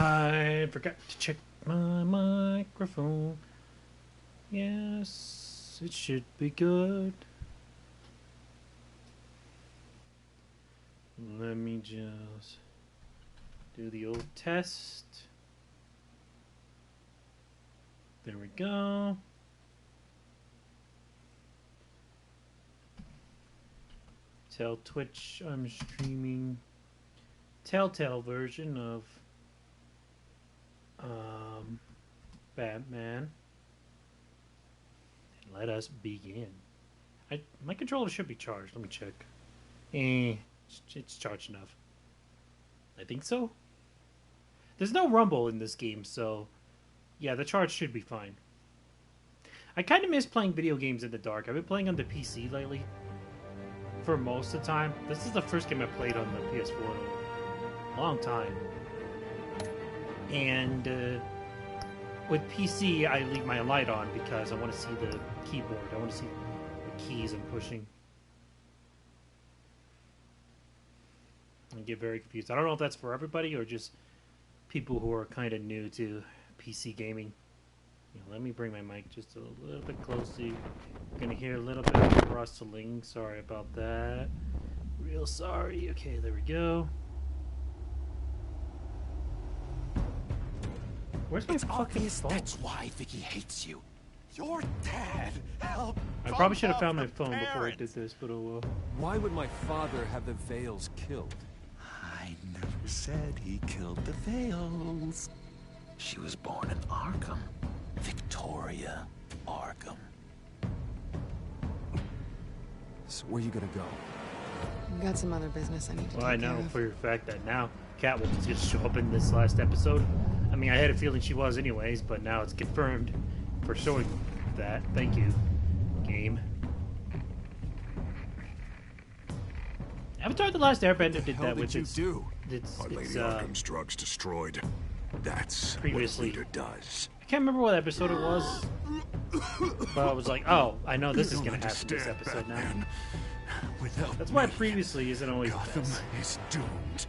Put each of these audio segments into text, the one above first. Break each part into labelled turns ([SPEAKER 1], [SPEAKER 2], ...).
[SPEAKER 1] I forgot to check my microphone. Yes, it should be good. Let me just do the old test. There we go. Tell Twitch I'm streaming Telltale version of Batman. And let us begin. My controller should be charged. Let me check. It's charged enough. I think so. There's no rumble in this game, so yeah, the charge should be fine. I kind of miss playing video games in the dark. I've been playing on the PC lately for most of the time. This is the first game I played on the PS4 in a long time. And with PC, I leave my light on because I want to see the keyboard. I want to see the keys I'm pushing. I get very confused. I don't know if that's for everybody or just people who are kind of new to PC gaming. Let me bring my mic just a little bit closer. You're gonna hear a little bit of rustling. Sorry about that. Real sorry. Okay, there we go. Where's my fucking phone?
[SPEAKER 2] That's why Vicky hates you. Your dad helped.
[SPEAKER 1] I probably should have found my phone before I did this, but oh well.
[SPEAKER 3] Why would my father have the Vales killed?
[SPEAKER 2] I never said he killed the Vales. She was born in Arkham. Victoria Arkham.
[SPEAKER 3] So where you gonna go?
[SPEAKER 4] I've got some other business I need to
[SPEAKER 1] Well,
[SPEAKER 4] take
[SPEAKER 1] I know
[SPEAKER 4] care of.
[SPEAKER 1] for a fact that now Catwoman's gonna show up in this last episode. I mean, I had a feeling she was anyways, but now it's confirmed for showing that. Thank you, game. Avatar: The Last Airbender did that with its...
[SPEAKER 5] Lady Arkham's drugs destroyed. That's
[SPEAKER 1] previously.
[SPEAKER 5] what a leader does.
[SPEAKER 1] I can't remember what episode it was, but I was like, oh, I know this is going to happen this episode
[SPEAKER 5] Batman.
[SPEAKER 1] now. That's why previously isn't always
[SPEAKER 5] Gotham
[SPEAKER 1] best.
[SPEAKER 5] is doomed.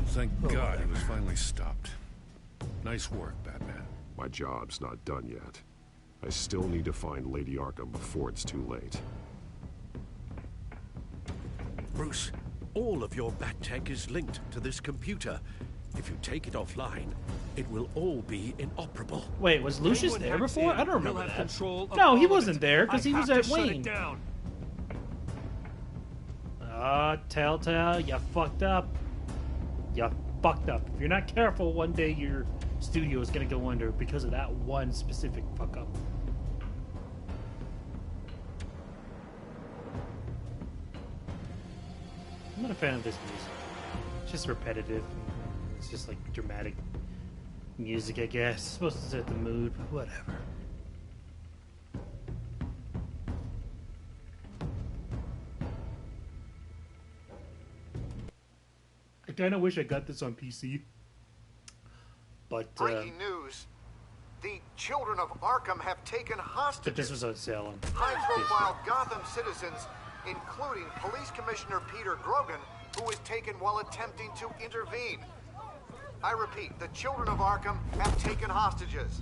[SPEAKER 6] Thank God he was finally stopped. Nice work, Batman.
[SPEAKER 5] My job's not done yet. I still need to find Lady Arkham before it's too late.
[SPEAKER 7] Bruce, all of your bat tech is linked to this computer. If you take it offline, it will all be inoperable.
[SPEAKER 1] Wait, was Lucius there before? I don't remember that. No, he wasn't there because he was at Wayne. Telltale, you fucked up. You fucked up. If you're not careful, one day your studio is gonna go under because of that one specific fuck up. I'm not a fan of this music. It's just repetitive. It's just like dramatic music, I guess. It's supposed to set the mood, but whatever. I kind of wish I got this on PC. But
[SPEAKER 8] breaking news. The children of Arkham have taken hostages.
[SPEAKER 1] But this was on sale on
[SPEAKER 8] high-profile Gotham citizens, including Police Commissioner Peter Grogan, who was taken while attempting to intervene. I repeat, the children of Arkham have taken hostages.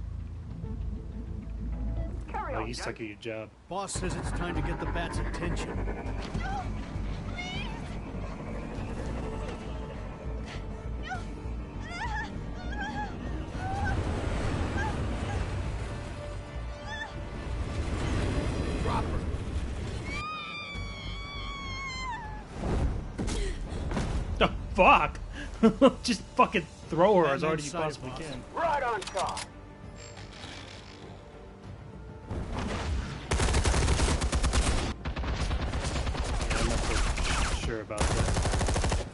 [SPEAKER 1] Oh, you suck at your job.
[SPEAKER 9] Boss says it's time to get the Bat's attention.
[SPEAKER 6] Drop her.
[SPEAKER 1] The fuck? Just fucking throw her as hard as you possibly can.
[SPEAKER 10] Right on top.
[SPEAKER 1] Yeah, I'm not so sure about that.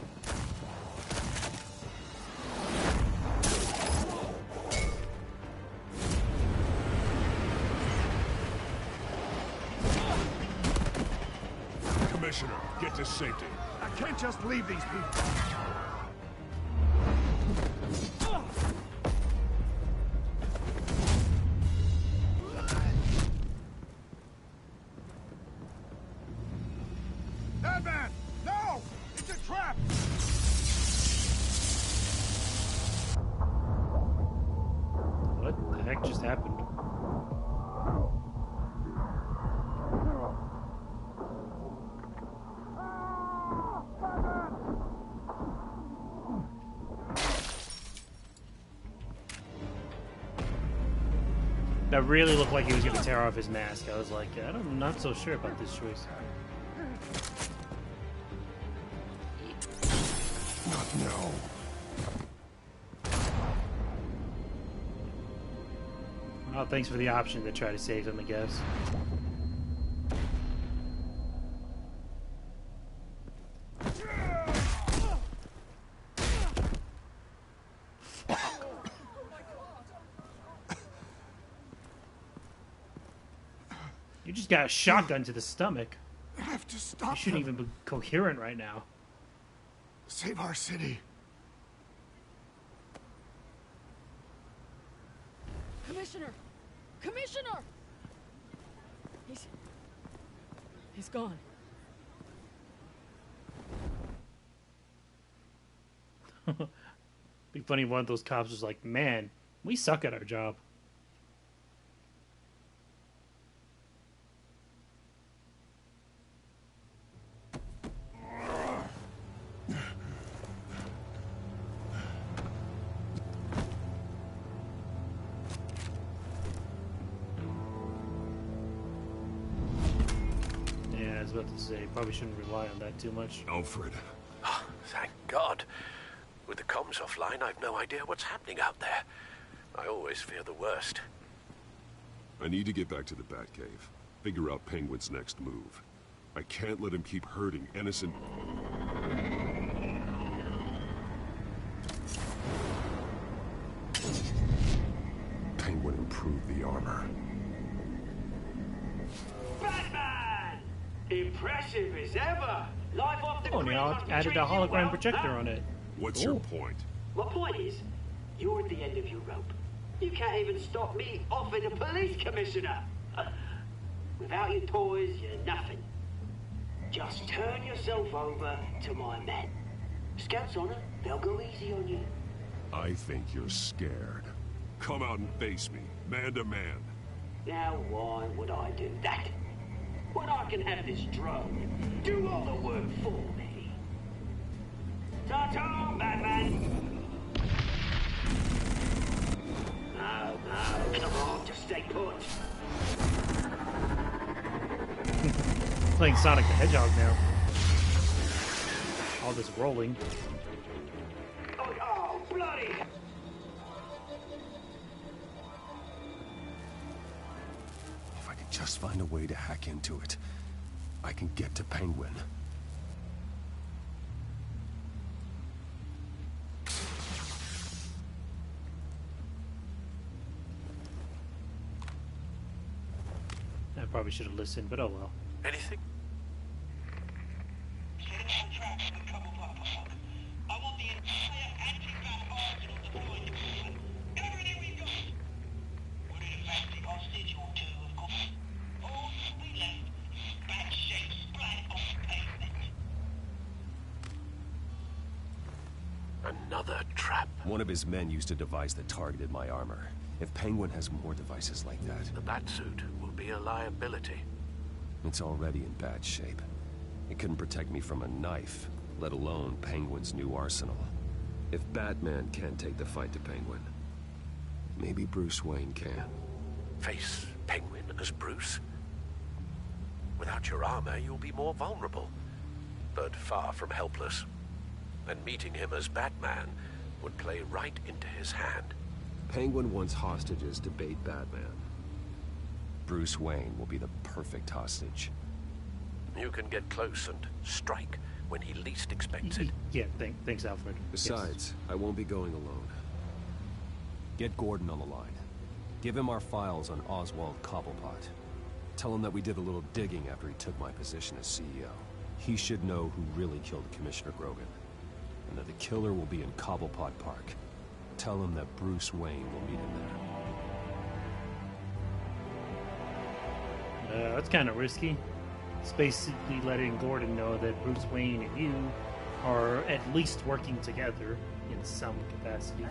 [SPEAKER 5] Commissioner, get to safety.
[SPEAKER 9] I can't just leave these people.
[SPEAKER 5] Batman! No! It's a trap!
[SPEAKER 1] just happened. That really looked like he was going to tear off his mask. I was like, I'm not so sure about this choice.
[SPEAKER 5] Not now.
[SPEAKER 1] Well, thanks for the option to try to save him, I guess. You just got a shotgun to the stomach.
[SPEAKER 9] I have to
[SPEAKER 1] You
[SPEAKER 9] stop
[SPEAKER 1] shouldn't
[SPEAKER 9] them.
[SPEAKER 1] even be coherent right now.
[SPEAKER 9] Save our city.
[SPEAKER 10] Commissioner! Commissioner! He's gone.
[SPEAKER 1] Be funny if one of those cops was like, man, we suck at our job. Yeah, I was about to say, probably shouldn't rely on that too much.
[SPEAKER 5] Alfred.
[SPEAKER 7] Oh, thank God. With the comms offline, I've no idea what's happening out there. I always fear the worst.
[SPEAKER 5] I need to get back to the Batcave. Figure out Penguin's next move. I can't let him keep hurting innocent... Penguin improved the armor.
[SPEAKER 11] Batman! Impressive as ever. Live off the
[SPEAKER 1] Oh,
[SPEAKER 11] grid
[SPEAKER 1] now
[SPEAKER 11] must be
[SPEAKER 1] added a
[SPEAKER 11] treating you
[SPEAKER 1] hologram
[SPEAKER 11] well,
[SPEAKER 1] projector
[SPEAKER 11] huh?
[SPEAKER 1] on it.
[SPEAKER 5] What's
[SPEAKER 1] Cool.
[SPEAKER 5] your point?
[SPEAKER 11] My point is, you're at the end of your rope. You can't even stop me offing a police commissioner. Without your toys, you're nothing. Just turn yourself over to my men. Scouts on it, they'll go easy on you.
[SPEAKER 5] I think you're scared. Come out and face me, man to man.
[SPEAKER 11] Now why would I do that? When I can have this drone do all the work for me. Ta-ta, Batman! No, come on, just stay put.
[SPEAKER 1] Playing Sonic the Hedgehog now. All this rolling.
[SPEAKER 11] Oh, bloody!
[SPEAKER 3] If I could just find a way to hack into it, I can get to Penguin.
[SPEAKER 1] I probably should have listened, but oh well.
[SPEAKER 7] Anything?
[SPEAKER 11] I want the entire anti-bat arsenal deployed. Everything we've got. We're in a factory hostage or two, of course. All we left is bad shape splat on the pavement.
[SPEAKER 7] Another trap.
[SPEAKER 3] One of his men used a device that targeted my armor. If Penguin has more devices like that,
[SPEAKER 7] The Batsuit will be a liability.
[SPEAKER 3] it's already in bad shape. It couldn't protect me from a knife, let alone Penguin's new arsenal. If Batman can't take the fight to Penguin, maybe Bruce Wayne can.
[SPEAKER 7] Face Penguin as Bruce. Without your armor, you'll be more vulnerable, but far from helpless. And meeting him as Batman would play right into his hand.
[SPEAKER 3] Penguin wants hostages to bait Batman. Bruce Wayne will be the perfect hostage.
[SPEAKER 7] You can get close and strike when he least expects it.
[SPEAKER 1] Yeah, thanks, Alfred.
[SPEAKER 3] Besides, I won't be going alone. Get Gordon on the line. Give him our files on Oswald Cobblepot. Tell him that we did a little digging after he took my position as CEO. He should know who really killed Commissioner Grogan, and that the killer will be in Cobblepot Park. Tell him that Bruce Wayne will meet him there.
[SPEAKER 1] That's kind of risky. It's basically letting Gordon know that Bruce Wayne and you are at least working together in some capacity.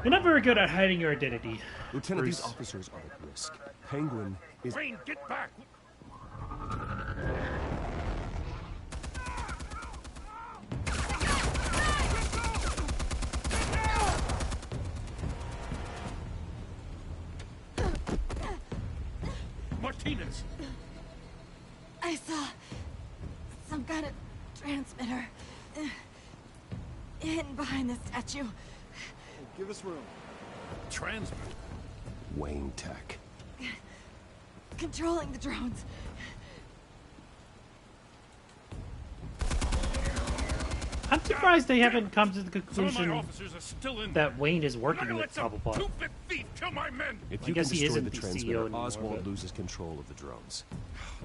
[SPEAKER 1] You're not very good at hiding your identity.
[SPEAKER 3] Lieutenant,
[SPEAKER 1] Bruce.
[SPEAKER 3] these officers are at risk. Penguin is...
[SPEAKER 6] Wayne, get back! Martinez!
[SPEAKER 10] I saw some kind of transmitter hidden behind the statue.
[SPEAKER 9] Give us room.
[SPEAKER 6] Transmit.
[SPEAKER 3] Wayne Tech.
[SPEAKER 10] Controlling the drones.
[SPEAKER 1] I'm surprised they haven't come to the
[SPEAKER 6] Some of my
[SPEAKER 1] conclusion
[SPEAKER 6] officers are still in
[SPEAKER 1] that Wayne is
[SPEAKER 6] I'm
[SPEAKER 1] working
[SPEAKER 6] not
[SPEAKER 1] with
[SPEAKER 6] gonna let some
[SPEAKER 1] Cobblepot.
[SPEAKER 6] two-bit thief kill my men!
[SPEAKER 3] If
[SPEAKER 1] I
[SPEAKER 3] you
[SPEAKER 1] guess
[SPEAKER 3] can
[SPEAKER 1] he
[SPEAKER 3] destroy
[SPEAKER 1] isn't
[SPEAKER 3] the
[SPEAKER 1] the CEO
[SPEAKER 3] transmitter,
[SPEAKER 1] anymore,
[SPEAKER 3] Oswald
[SPEAKER 1] but-
[SPEAKER 3] loses control of the drones.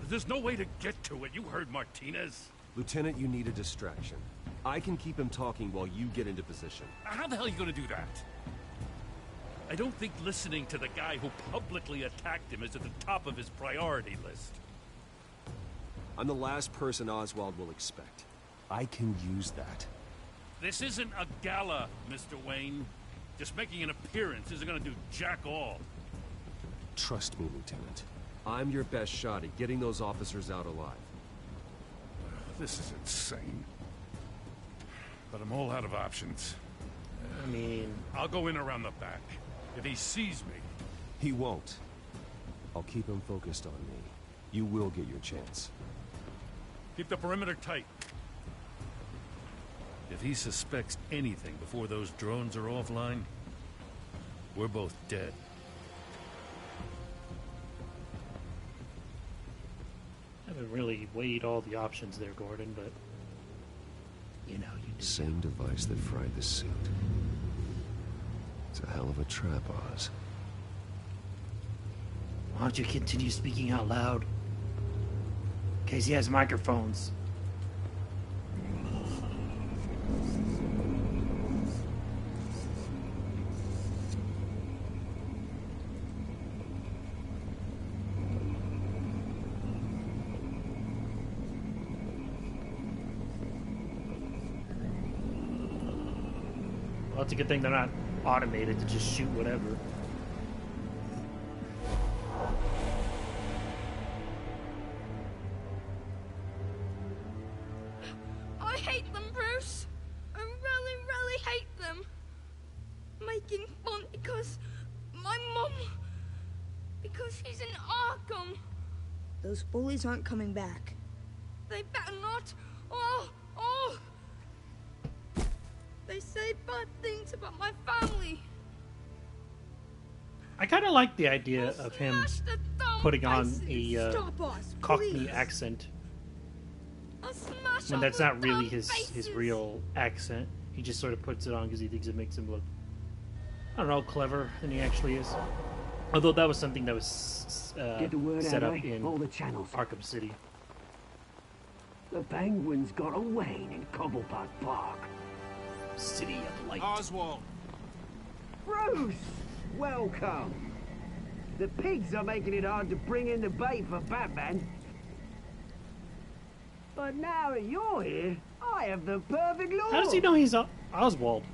[SPEAKER 6] There's no way to get to it. You heard Martinez.
[SPEAKER 3] Lieutenant, you need a distraction. I can keep him talking while you get into position.
[SPEAKER 6] How the hell are you gonna do that? I don't think listening to the guy who publicly attacked him is at the top of his priority list.
[SPEAKER 3] I'm the last person Oswald will expect. I can use that.
[SPEAKER 6] This isn't a gala, Mr. Wayne. Just making an appearance isn't gonna do jack all.
[SPEAKER 3] Trust me, Lieutenant. I'm your best shot at getting those officers out alive.
[SPEAKER 6] This is insane. But I'm all out of options.
[SPEAKER 1] I mean,
[SPEAKER 6] I'll go in around the back. If he sees me,
[SPEAKER 3] He won't. I'll keep him focused on me. You will get your chance.
[SPEAKER 6] keep the perimeter tight. If he suspects anything before those drones are offline, we're both dead.
[SPEAKER 1] I haven't really weighed all the options there, Gordon, but you know, you do.
[SPEAKER 3] Same device that fried the suit. It's a hell of a trap, Oz.
[SPEAKER 1] Why don't you continue speaking out loud? In case he has microphones. Well, it's a good thing they're not automated to just shoot whatever.
[SPEAKER 12] I hate them, Bruce. I really, really hate them. Making fun because my mum... because she's in Arkham.
[SPEAKER 13] Those bullies aren't coming back.
[SPEAKER 12] They better not. Oh! They say bad things about my family.
[SPEAKER 1] I kind of like the idea of him
[SPEAKER 12] Smash the thumb
[SPEAKER 1] putting on
[SPEAKER 12] faces.
[SPEAKER 1] a
[SPEAKER 13] Stop us,
[SPEAKER 1] Cockney
[SPEAKER 13] please.
[SPEAKER 1] accent
[SPEAKER 12] I'll smash
[SPEAKER 1] when
[SPEAKER 12] all
[SPEAKER 1] that's
[SPEAKER 12] the
[SPEAKER 1] not really
[SPEAKER 12] dumb
[SPEAKER 1] his
[SPEAKER 12] faces.
[SPEAKER 1] real accent. He just sort of puts it on because he thinks it makes him look, I don't know, clever than he actually is. Although that was something that was
[SPEAKER 11] Get the word
[SPEAKER 1] set
[SPEAKER 11] out,
[SPEAKER 1] up
[SPEAKER 11] eh?
[SPEAKER 1] in
[SPEAKER 11] All the channels.
[SPEAKER 1] Arkham City.
[SPEAKER 11] The Penguins got a Wayne in Cobblepot Park.
[SPEAKER 1] City of Light.
[SPEAKER 9] Oswald.
[SPEAKER 11] Bruce! Welcome. The pigs are making it hard to bring in the bait for Batman. But now that you're here, I have the perfect law.
[SPEAKER 1] How does he know he's Oswald?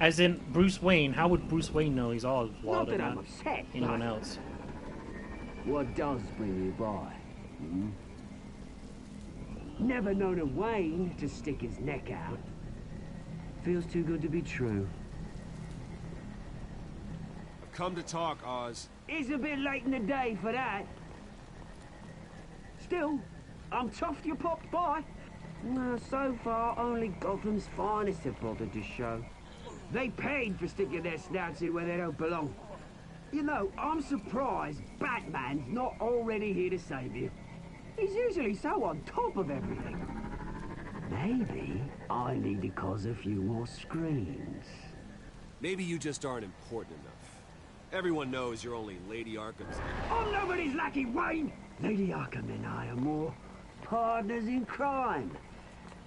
[SPEAKER 1] As in Bruce Wayne. How would Bruce Wayne know he's Oswald
[SPEAKER 11] Not
[SPEAKER 1] and
[SPEAKER 11] that I'm
[SPEAKER 1] not
[SPEAKER 11] upset,
[SPEAKER 1] anyone
[SPEAKER 11] but
[SPEAKER 1] else?
[SPEAKER 11] what does bring you by? Hmm? Never known a Wayne to stick his neck out. Feels too good to be true.
[SPEAKER 3] I've come to talk, Oz.
[SPEAKER 11] It's a bit late in the day for that. Still, I'm chuffed you popped by. So far, only Gotham's finest have bothered to show. They paid for sticking their snouts in where they don't belong. You know, I'm surprised Batman's not already here to save you. He's usually so on top of everything. Maybe I need to cause a few more screams.
[SPEAKER 3] Maybe you just aren't important enough. Everyone knows you're only Lady Arkham's.
[SPEAKER 11] I'm nobody's lackey, Wayne! Lady Arkham and I are more partners in crime.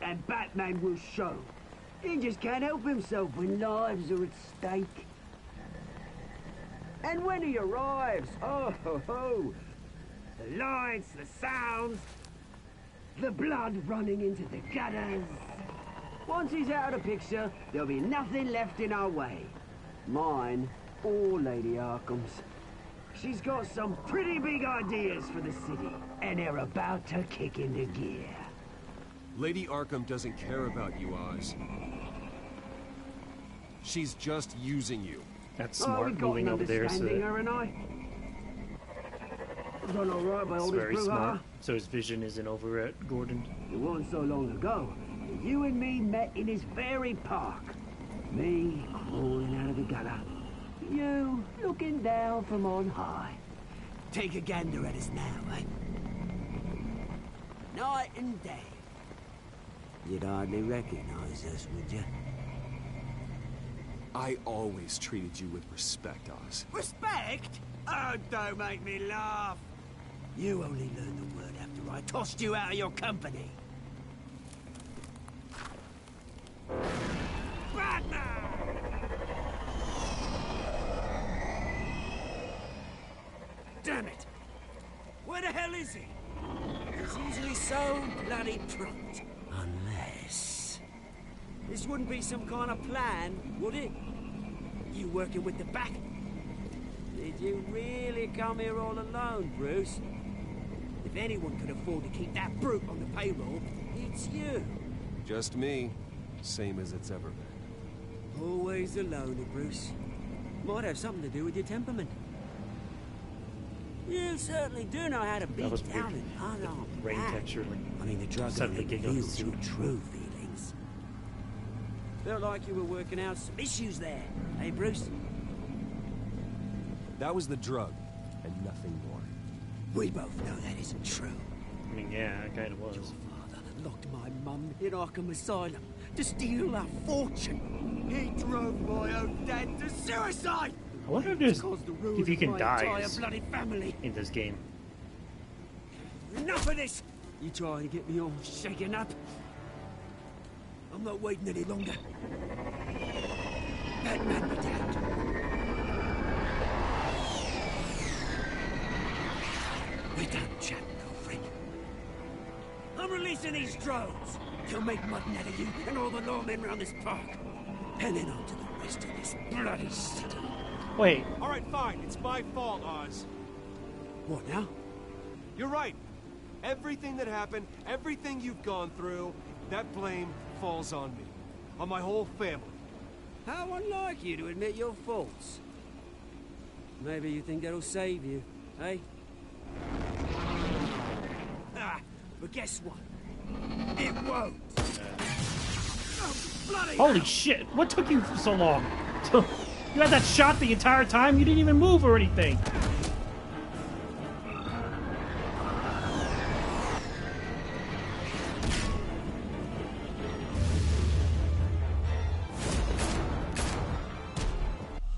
[SPEAKER 11] And Batman will show. He just can't help himself when lives are at stake. And when he arrives, oh ho ho! The lights, the sounds, the blood running into the gutters. Once he's out of the picture, there'll be nothing left in our way. Mine or Lady Arkham's. She's got some pretty big ideas for the city, and they're about to kick into gear.
[SPEAKER 3] Lady Arkham doesn't care about you, Oz. She's just using you.
[SPEAKER 1] That's smart, moving over there so that
[SPEAKER 11] her and I. Done all right by
[SPEAKER 1] it's
[SPEAKER 11] all this
[SPEAKER 1] very
[SPEAKER 11] brouhaha.
[SPEAKER 1] smart. So his vision isn't over at Gordon.
[SPEAKER 11] It wasn't so long ago that you and me met in this very park. Me crawling out of the gutter. You looking down from on high. Take a gander at us now, eh? Night and day. You'd hardly recognize us, would you?
[SPEAKER 3] I always treated you with respect, Oz.
[SPEAKER 11] Respect? Oh, don't make me laugh. You only learned the word after I tossed you out of your company. Batman! Damn it! Where the hell is he? He's usually so bloody prompt. Unless... This wouldn't be some kind of plan, would it? You working with the Bat? Did you really come here all alone, Bruce? If anyone could afford to keep that brute on the payroll, it's you.
[SPEAKER 3] Just me. Same as it's ever been.
[SPEAKER 11] Always a loner, Bruce. Might have something to do with your temperament. You certainly do know how to beat down an unarmed
[SPEAKER 1] Rain
[SPEAKER 11] man.
[SPEAKER 1] texture, like,
[SPEAKER 11] I mean, the drug
[SPEAKER 1] suddenly
[SPEAKER 11] addict
[SPEAKER 1] getting on
[SPEAKER 11] feels
[SPEAKER 1] the
[SPEAKER 11] your
[SPEAKER 1] suit.
[SPEAKER 11] true feelings. Felt like you were working out some issues there, eh, Bruce?
[SPEAKER 3] That was the drug, and nothing more.
[SPEAKER 11] We both know that isn't true.
[SPEAKER 1] I mean, yeah, it kind of was.
[SPEAKER 11] Your father locked my mum in Arkham Asylum to steal our fortune. He drove my own dad to suicide.
[SPEAKER 1] I wonder if you can die
[SPEAKER 11] bloody family.
[SPEAKER 1] in this game.
[SPEAKER 11] Enough of this! You trying to get me all shaken up? I'm not waiting any longer. Batman, be damned. We're done, chap, girlfriend. I'm releasing these drones. They'll make mutton out of you and all the lawmen around this park. And then on to the rest of this bloody city.
[SPEAKER 1] Wait.
[SPEAKER 3] All right, fine. It's my fault, Oz.
[SPEAKER 11] What now?
[SPEAKER 3] You're right. Everything that happened, everything you've gone through, that blame falls on me. On my whole family.
[SPEAKER 11] How unlike you to admit your faults. Maybe you think that'll save you, eh? Ah, but guess what? It won't. Oh, bloody
[SPEAKER 1] Holy
[SPEAKER 11] hell.
[SPEAKER 1] shit! What took you so long? You had that shot the entire time? You didn't even move or anything.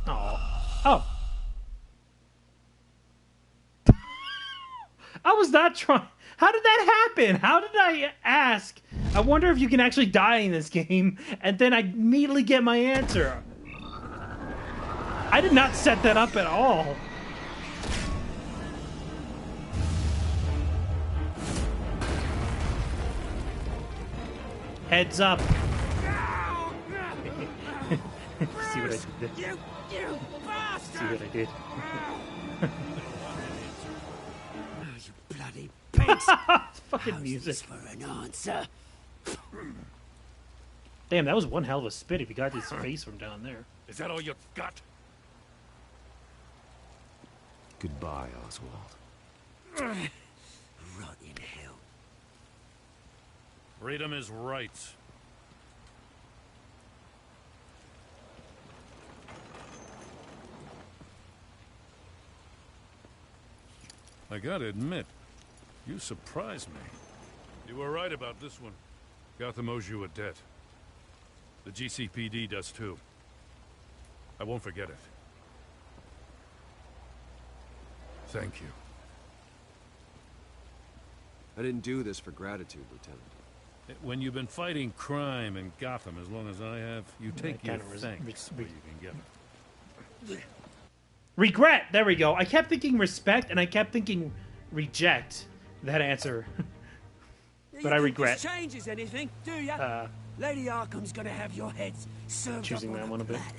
[SPEAKER 1] Oh. I was not trying. How did that happen? How did I ask? I wonder if you can actually die in this game, and then I immediately get my answer. I did not set that up at all. Heads up. See what I did there?
[SPEAKER 11] You bastard!
[SPEAKER 1] See what I did?
[SPEAKER 11] You bloody pigs!
[SPEAKER 1] Fucking
[SPEAKER 11] How's
[SPEAKER 1] music.
[SPEAKER 11] this for an answer?
[SPEAKER 1] Damn, that was one hell of a spit if you got his face from down there.
[SPEAKER 6] Is that all you got?
[SPEAKER 3] Goodbye, Oswald.
[SPEAKER 11] Rot in hell.
[SPEAKER 6] Freedom is right. I gotta admit, you surprised me. You were right about this one. Gotham owes you a debt. The GCPD does too. I won't forget it. Thank you.
[SPEAKER 3] I didn't do this for gratitude, Lieutenant.
[SPEAKER 6] When you've been fighting crime in Gotham as long as I have, you take your
[SPEAKER 1] kind of
[SPEAKER 6] thanks where you can get it.
[SPEAKER 1] Regret! There we go. I kept thinking respect, and I kept thinking reject that answer. But I regret.
[SPEAKER 11] This changes anything, do ya? Lady Arkham's gonna have your heads served
[SPEAKER 1] choosing
[SPEAKER 11] up
[SPEAKER 1] that
[SPEAKER 11] on
[SPEAKER 1] one a bit.
[SPEAKER 11] platter.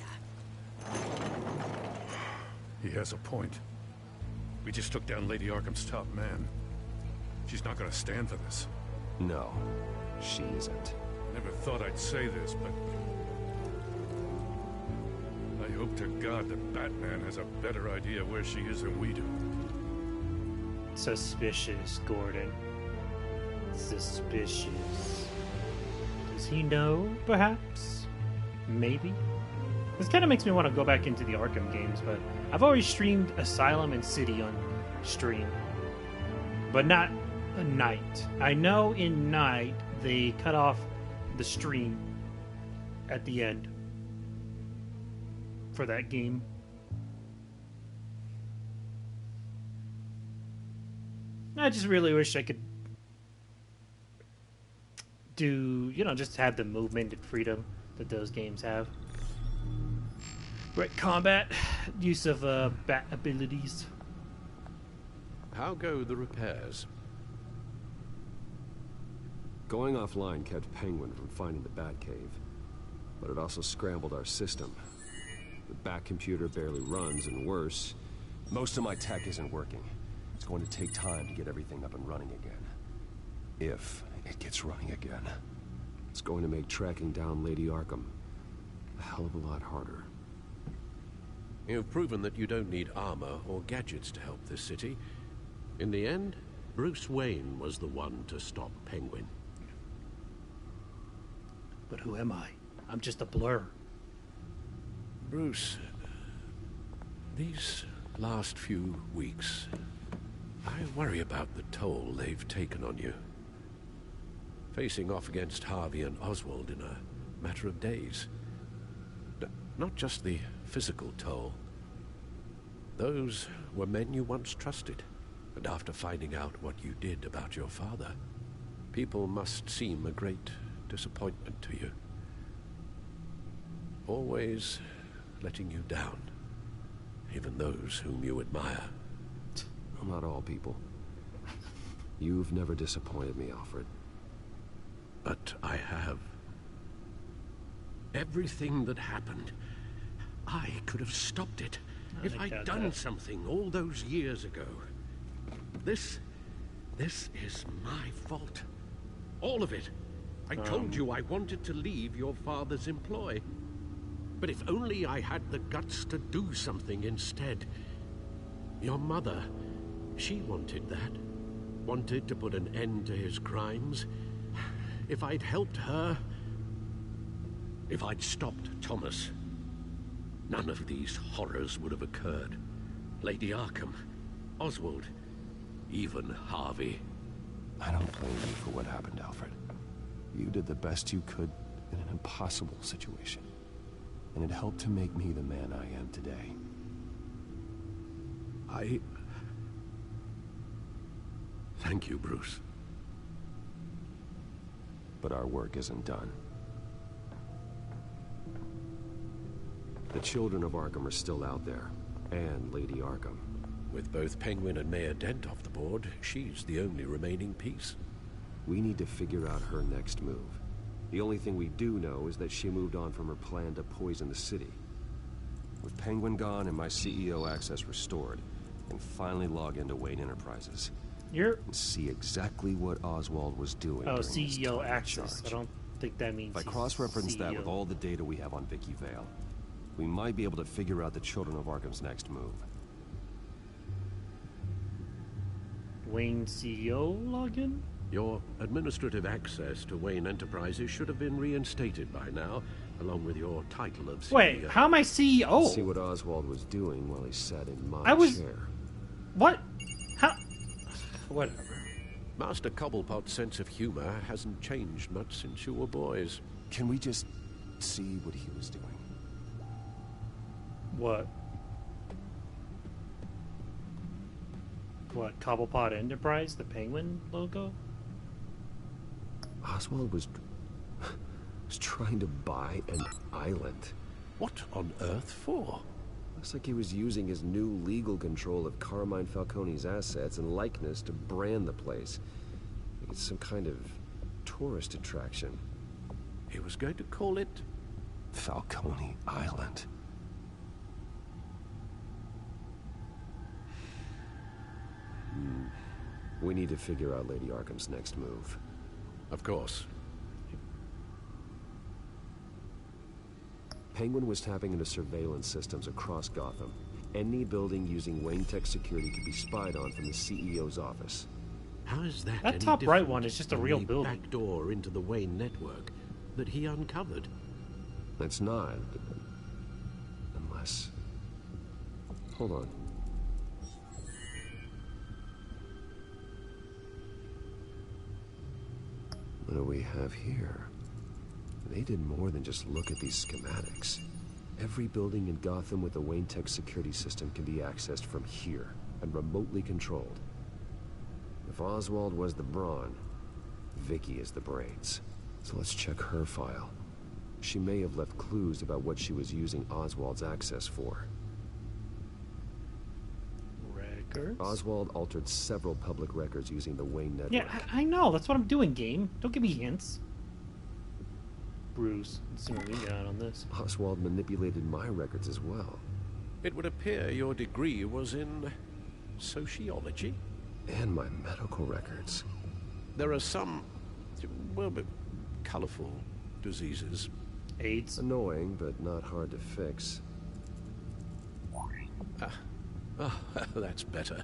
[SPEAKER 6] He has a point. We just took down Lady Arkham's top man. She's not gonna stand for this.
[SPEAKER 3] No, she isn't.
[SPEAKER 6] Never thought I'd say this, but... I hope to God that Batman has a better idea where she is than we do.
[SPEAKER 1] Suspicious, Gordon. Suspicious. Does he know, perhaps? Maybe? This kind of makes me want to go back into the Arkham games, but I've always streamed Asylum and City on stream. But not a night. I know in night they cut off the stream at the end for that game. I just really wish I could do, just have the movement and freedom that those games have. Great combat, use of bat abilities.
[SPEAKER 7] How go the repairs?
[SPEAKER 3] Going offline kept Penguin from finding the Batcave, but it also scrambled our system. The Bat computer barely runs, and worse, most of my tech isn't working. It's going to take time to get everything up and running again. If it gets running again. It's going to make tracking down Lady Arkham a hell of a lot harder.
[SPEAKER 7] You've proven that you don't need armor or gadgets to help this city. In the end, Bruce Wayne was the one to stop Penguin.
[SPEAKER 1] But who am I? I'm just a blur.
[SPEAKER 7] Bruce, these last few weeks, I worry about the toll they've taken on you. Facing off against Harvey and Oswald in a matter of days. Not just the physical toll. Those were men you once trusted, and after finding out what you did about your father, people must seem a great disappointment to you. Always letting you down, even those whom you admire.
[SPEAKER 3] Well, not all people. You've never disappointed me, Alfred.
[SPEAKER 7] But I have. Everything that happened, I could have stopped it if I'd done something all those years ago. This is my fault. All of it. I told you I wanted to leave your father's employ. But if only I had the guts to do something instead. Your mother, she wanted that. Wanted to put an end to his crimes. If I'd helped her, if I'd stopped Thomas, none of these horrors would have occurred. Lady Arkham, Oswald, even Harvey.
[SPEAKER 3] I don't blame you for what happened, Alfred. You did the best you could in an impossible situation. And it helped to make me the man I am today.
[SPEAKER 7] Thank you, Bruce.
[SPEAKER 3] But our work isn't done. The children of Arkham are still out there, and Lady Arkham.
[SPEAKER 7] With both Penguin and Mayor Dent off the board, she's the only remaining piece.
[SPEAKER 3] We need to figure out her next move. The only thing we do know is that she moved on from her plan to poison the city. With Penguin gone and my CEO access restored, I can finally log into Wayne Enterprises. And see exactly what Oswald was doing.
[SPEAKER 1] Oh, CEO access. I don't think that means.
[SPEAKER 3] If I cross-reference that with all the data we have on Vicky Vale, we might be able to figure out the children of Arkham's next move.
[SPEAKER 1] Wayne CEO login?
[SPEAKER 7] Your administrative access to Wayne Enterprises should have been reinstated by now, along with your title of CEO.
[SPEAKER 1] Wait, how am I CEO?
[SPEAKER 3] See what Oswald was doing while he sat in my chair.
[SPEAKER 1] What? How? Whatever.
[SPEAKER 7] Master Cobblepot's sense of humor hasn't changed much since you were boys.
[SPEAKER 3] Can we just see what he was doing?
[SPEAKER 1] What? What? Cobblepot Enterprise? The Penguin logo?
[SPEAKER 3] Oswald was trying to buy an island.
[SPEAKER 7] What on earth for?
[SPEAKER 3] Looks like he was using his new legal control of Carmine Falcone's assets and likeness to brand the place. Like it's some kind of tourist attraction.
[SPEAKER 7] He was going to call it
[SPEAKER 3] Falcone Island. We need to figure out Lady Arkham's next move.
[SPEAKER 7] Of course.
[SPEAKER 3] Penguin was tapping into surveillance systems across Gotham. Any building using Wayne Tech security could be spied on from the CEO's office.
[SPEAKER 7] How is that
[SPEAKER 1] That
[SPEAKER 7] any
[SPEAKER 1] top right
[SPEAKER 7] different
[SPEAKER 1] one is just a
[SPEAKER 7] than
[SPEAKER 1] real
[SPEAKER 7] the
[SPEAKER 1] building.
[SPEAKER 7] back door into the Wayne network that he uncovered?
[SPEAKER 3] It's not. Unless... Hold on. What do we have here? They did more than just look at these schematics. Every building in Gotham with the Wayne Tech security system can be accessed from here and remotely controlled. If Oswald was the brawn, Vicky is the brains. So let's check her file. She may have left clues about what she was using Oswald's access for.
[SPEAKER 1] Records?
[SPEAKER 3] Oswald altered several public records using the Wayne network.
[SPEAKER 1] Yeah, I know. That's what I'm doing, game. Don't give me hints. Bruce, let's see what we got on this.
[SPEAKER 3] Oswald manipulated my records as well.
[SPEAKER 7] It would appear your degree was in sociology.
[SPEAKER 3] And my medical records.
[SPEAKER 7] There are some, well, but colorful diseases.
[SPEAKER 1] AIDS.
[SPEAKER 3] Annoying, but not hard to fix.
[SPEAKER 7] Oh, that's better.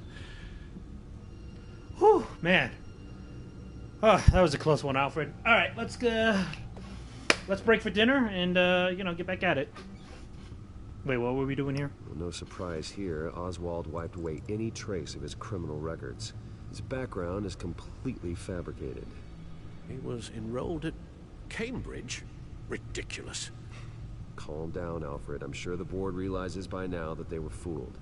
[SPEAKER 1] Whew, man. Oh, that was a close one, Alfred. All right, let's break for dinner and get back at it. Wait, what were we doing here?
[SPEAKER 3] Well, no surprise here. Oswald wiped away any trace of his criminal records. His background is completely fabricated.
[SPEAKER 7] He was enrolled at Cambridge? Ridiculous.
[SPEAKER 3] Calm down, Alfred. I'm sure the board realizes by now that they were fooled.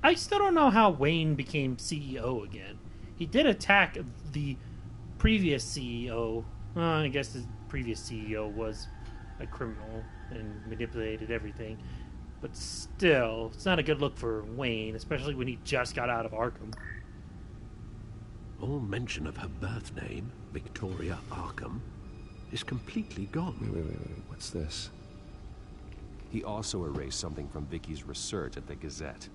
[SPEAKER 1] I still don't know how Wayne became CEO again. He did attack the previous CEO. I guess the previous CEO was a criminal and manipulated everything. But still, it's not a good look for Wayne, especially when he just got out of Arkham.
[SPEAKER 7] All mention of her birth name, Victoria Arkham, is completely gone.
[SPEAKER 3] Wait. What's this? He also erased something from Vicky's research at the Gazette.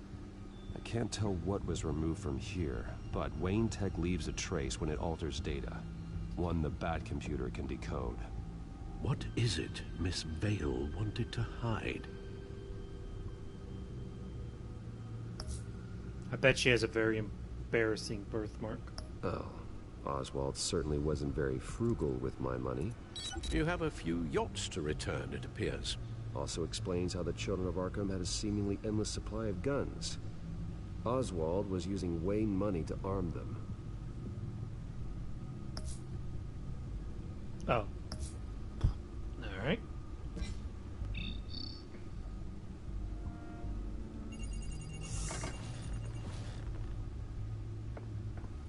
[SPEAKER 3] I can't tell what was removed from here, but Wayne Tech leaves a trace when it alters data. One the Bat computer can decode.
[SPEAKER 7] What is it Miss Vale wanted to hide?
[SPEAKER 1] I bet she has a very embarrassing birthmark.
[SPEAKER 3] Oh, Oswald certainly wasn't very frugal with my money.
[SPEAKER 7] You have a few yachts to return, it appears.
[SPEAKER 3] Also explains how the children of Arkham had a seemingly endless supply of guns. Oswald was using Wayne money to arm them.
[SPEAKER 1] Oh. Alright.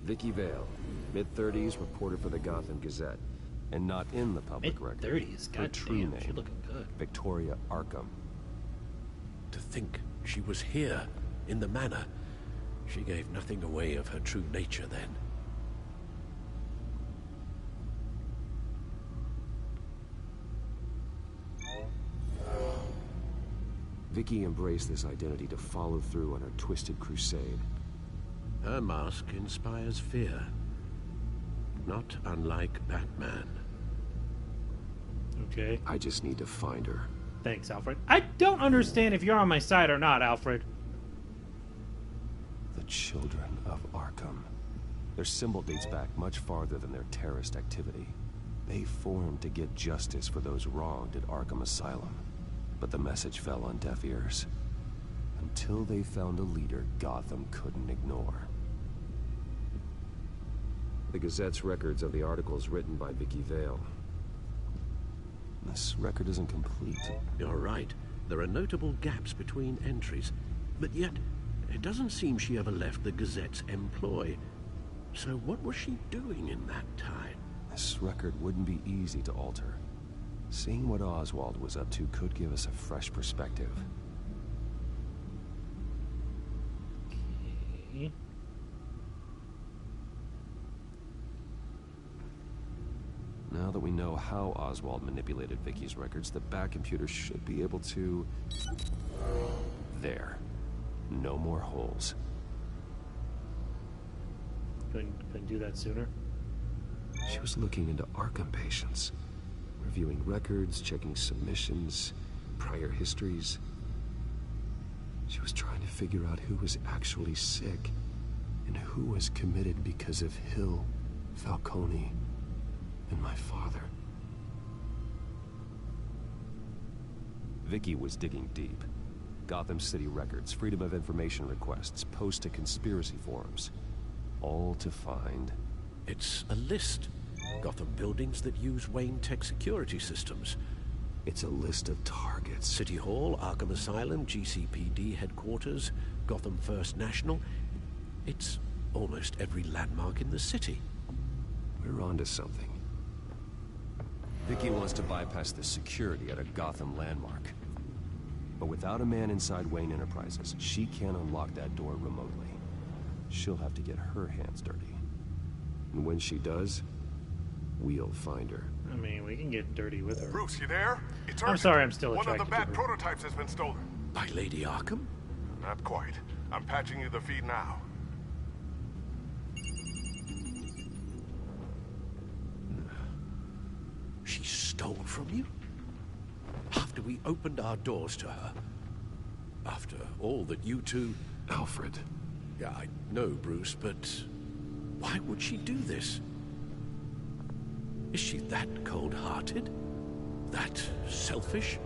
[SPEAKER 3] Vicky Vale, mid-30s, reporter for the Gotham Gazette. And not in the public record.
[SPEAKER 1] Mid-30s?
[SPEAKER 3] Her true
[SPEAKER 1] Goddamn, she
[SPEAKER 3] name,
[SPEAKER 1] looking good.
[SPEAKER 3] Victoria Arkham.
[SPEAKER 7] To think she was here, in the manor. She gave nothing away of her true nature then.
[SPEAKER 3] Vicky embraced this identity to follow through on her twisted crusade.
[SPEAKER 7] Her mask inspires fear. Not unlike Batman.
[SPEAKER 1] Okay.
[SPEAKER 3] I just need to find her.
[SPEAKER 1] Thanks, Alfred. I don't understand if you're on my side or not, Alfred.
[SPEAKER 3] The children of Arkham. Their symbol dates back much farther than their terrorist activity. They formed to get justice for those wronged at Arkham Asylum. But the message fell on deaf ears. Until they found a leader Gotham couldn't ignore. The Gazette's records of the articles written by Vicky Vale. This record isn't complete.
[SPEAKER 7] You're right. There are notable gaps between entries. But yet, it doesn't seem she ever left the Gazette's employ. So what was she doing in that time?
[SPEAKER 3] This record wouldn't be easy to alter. Seeing what Oswald was up to could give us a fresh perspective.
[SPEAKER 1] Okay.
[SPEAKER 3] Now that we know how Oswald manipulated Vicky's records, the Bat computer should be able to... There. No more holes.
[SPEAKER 1] Couldn't do that sooner.
[SPEAKER 3] She was looking into Arkham patients, reviewing records, checking submissions, prior histories. She was trying to figure out who was actually sick and who was committed because of Hill, Falcone, and my father. Vicky was digging deep. Gotham City records, Freedom of Information requests, posts to conspiracy forums. All to find...
[SPEAKER 7] It's a list. Gotham buildings that use Wayne Tech security systems.
[SPEAKER 3] It's a list of targets.
[SPEAKER 7] City Hall, Arkham Asylum, GCPD headquarters, Gotham First National. It's almost every landmark in the city.
[SPEAKER 3] We're onto something. Vicky wants to bypass the security at a Gotham landmark. But without a man inside Wayne Enterprises, she can't unlock that door remotely. She'll have to get her hands dirty. And when she does, we'll find her.
[SPEAKER 1] I mean, we can get dirty with her.
[SPEAKER 14] Bruce, you there? It's
[SPEAKER 1] I'm
[SPEAKER 14] urgent.
[SPEAKER 1] sorry, I'm still
[SPEAKER 14] One
[SPEAKER 1] attracted
[SPEAKER 14] of the Bat
[SPEAKER 1] to her.
[SPEAKER 14] prototypes has been stolen.
[SPEAKER 7] By Lady Arkham?
[SPEAKER 14] Not quite. I'm patching you the feed now.
[SPEAKER 7] She stole from you? After we opened our doors to her? After all that you two...
[SPEAKER 3] Alfred.
[SPEAKER 7] Yeah, I know, Bruce, but... why would she do this? Is she that cold-hearted? That selfish?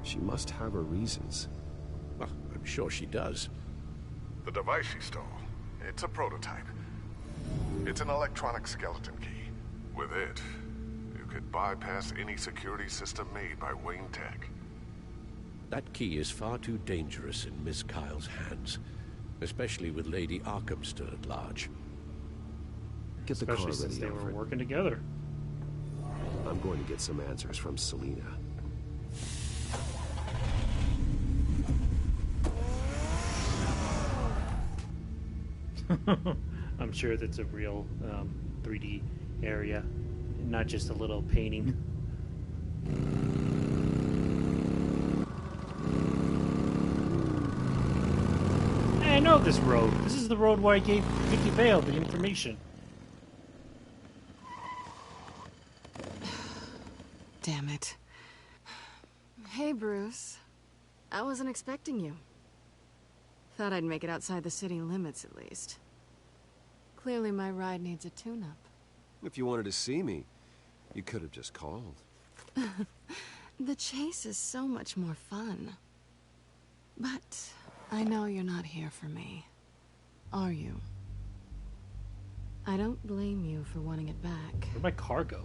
[SPEAKER 3] She must have her reasons.
[SPEAKER 7] Well, I'm sure she does.
[SPEAKER 14] The device she stole, it's a prototype. It's an electronic skeleton key. With it, you could bypass any security system made by Wayne Tech.
[SPEAKER 7] That key is far too dangerous in Miss Kyle's hands, especially with Lady Arkham still at large.
[SPEAKER 3] Get the car
[SPEAKER 1] Especially
[SPEAKER 3] ready,
[SPEAKER 1] since they were
[SPEAKER 3] Alfred.
[SPEAKER 1] working together.
[SPEAKER 3] I'm going to get some answers from Selina.
[SPEAKER 1] I'm sure that's a real 3D area, not just a little painting. Hey, I know this road. This is the road where I gave Vicky Vale the information.
[SPEAKER 4] Damn it. Hey, Bruce. I wasn't expecting you. Thought I'd make it outside the city limits, at least. Clearly my ride needs a tune-up.
[SPEAKER 3] If you wanted to see me, you could have just called.
[SPEAKER 4] The chase is so much more fun. But I know you're not here for me. Are you? I don't blame you for wanting it back.
[SPEAKER 1] Where'd my car go?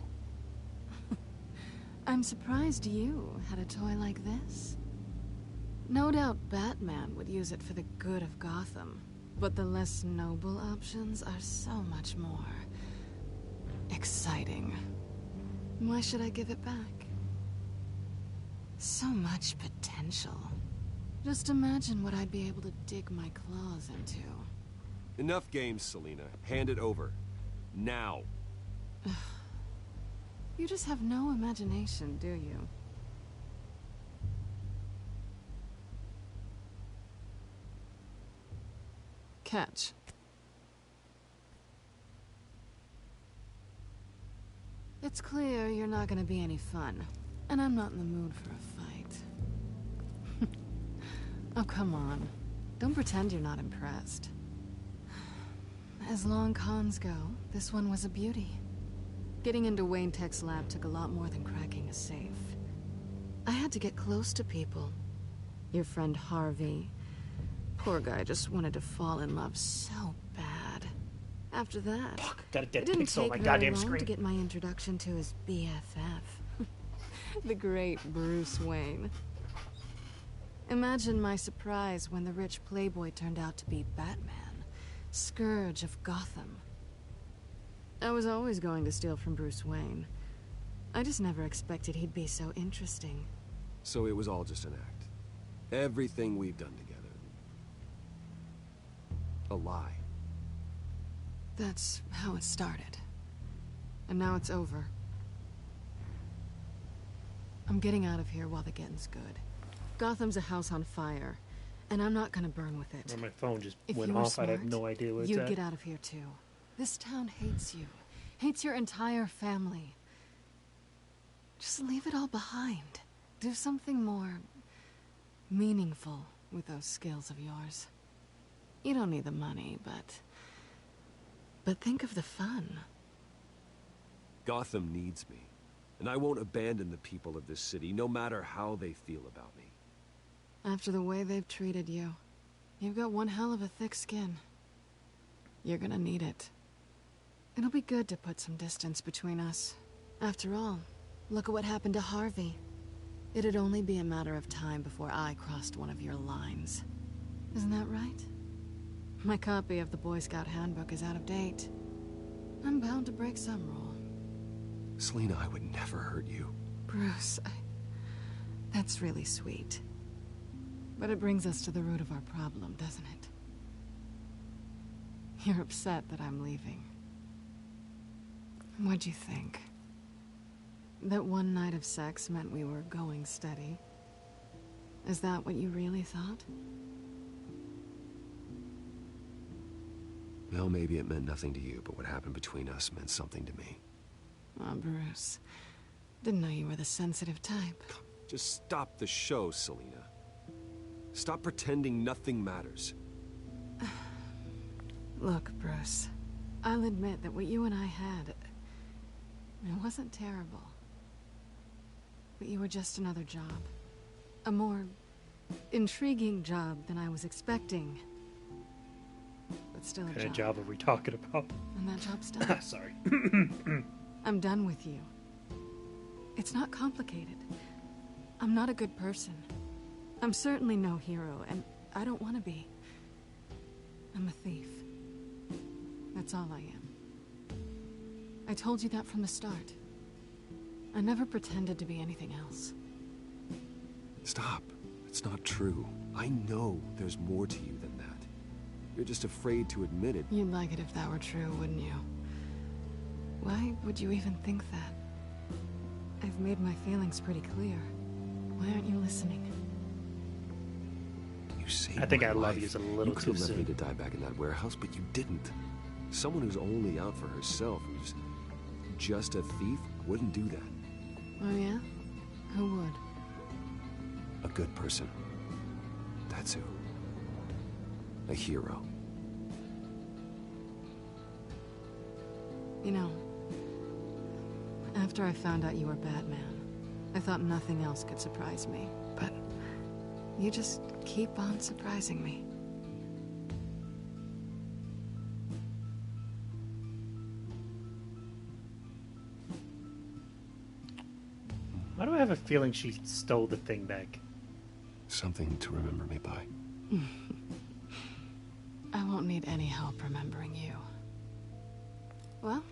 [SPEAKER 4] I'm surprised you had a toy like this. No doubt Batman would use it for the good of Gotham, but the less noble options are so much more exciting. Why should I give it back? So much potential. Just imagine what I'd be able to dig my claws into.
[SPEAKER 3] Enough games, Selina. Hand it over. Now.
[SPEAKER 4] You just have no imagination, do you? Catch. It's clear you're not gonna be any fun, and I'm not in the mood for a fight. Oh, come on. Don't pretend you're not impressed. As long cons go, this one was a beauty. Getting into Wayne Tech's lab took a lot more than cracking a safe. I had to get close to people. Your friend Harvey. Poor guy just wanted to fall in love so bad. After that,
[SPEAKER 1] Got a
[SPEAKER 4] it
[SPEAKER 1] dead
[SPEAKER 4] didn't
[SPEAKER 1] pixel on
[SPEAKER 4] take
[SPEAKER 1] my
[SPEAKER 4] very
[SPEAKER 1] goddamn
[SPEAKER 4] long
[SPEAKER 1] screen.
[SPEAKER 4] to get my introduction to his BFF. The great Bruce Wayne. Imagine my surprise when the rich playboy turned out to be Batman, Scourge of Gotham. I was always going to steal from Bruce Wayne. I just never expected he'd be so interesting.
[SPEAKER 3] So it was all just an act. Everything we've done together. A lie.
[SPEAKER 4] That's how it started. And now it's over. I'm getting out of here while the getting's good. Gotham's a house on fire, And I'm not gonna burn with it.
[SPEAKER 1] Or my phone just
[SPEAKER 4] If
[SPEAKER 1] went
[SPEAKER 4] you were
[SPEAKER 1] off. I'd have
[SPEAKER 4] smart,
[SPEAKER 1] no idea where it's
[SPEAKER 4] you'd
[SPEAKER 1] at.
[SPEAKER 4] get out of here too. This town hates you. Hates your entire family. Just leave it all behind. Do something more meaningful with those skills of yours. You don't need the money, but think of the fun.
[SPEAKER 3] Gotham needs me, and I won't abandon the people of this city, no matter how they feel about me.
[SPEAKER 4] After the way they've treated you, you've got one hell of a thick skin. You're gonna need it. It'll be good to put some distance between us. After all, look at what happened to Harvey. It'd only be a matter of time before I crossed one of your lines. Isn't that right? My copy of the Boy Scout Handbook is out of date. I'm bound to break some rule.
[SPEAKER 3] Selina, I would never hurt you.
[SPEAKER 4] Bruce, that's really sweet. But it brings us to the root of our problem, doesn't it? You're upset that I'm leaving. What'd you think? That one night of sex meant we were going steady? Is that what you really thought?
[SPEAKER 3] Well, maybe it meant nothing to you, but what happened between us meant something to me.
[SPEAKER 4] Oh, Bruce. Didn't know you were the sensitive type.
[SPEAKER 3] Just stop the show, Selina. Stop pretending nothing matters.
[SPEAKER 4] Look, Bruce. I'll admit that what you and I had... it wasn't terrible. But you were just another job. A more intriguing job than I was expecting. But still a
[SPEAKER 1] What kind of job are we talking about?
[SPEAKER 4] And that job's done.
[SPEAKER 1] Sorry.
[SPEAKER 4] I'm done with you. It's not complicated. I'm not a good person. I'm certainly no hero, and I don't want to be. I'm a thief. That's all I am. I told you that from the start. I never pretended to be anything else.
[SPEAKER 3] Stop. It's not true. I know there's more to you than that. You're just afraid to admit it.
[SPEAKER 4] You'd like it if that were true, wouldn't you? Why would you even think that? I've made my feelings pretty clear. Why aren't you listening?
[SPEAKER 3] You saved
[SPEAKER 1] I think
[SPEAKER 3] my
[SPEAKER 1] I love
[SPEAKER 3] life.
[SPEAKER 1] you is a little
[SPEAKER 3] You could
[SPEAKER 1] too
[SPEAKER 3] have left
[SPEAKER 1] soon.
[SPEAKER 3] me to die back in that warehouse, but you didn't. Someone who's only out for herself, who's just a thief, wouldn't do that.
[SPEAKER 4] Oh yeah? Who would?
[SPEAKER 3] A good person. That's who. A hero.
[SPEAKER 4] You know, after I found out you were Batman, I thought nothing else could surprise me. But you just keep on surprising me.
[SPEAKER 1] Why do I have a feeling she stole the thing back?
[SPEAKER 3] Something to remember me by.
[SPEAKER 4] I won't need any help remembering you. Well,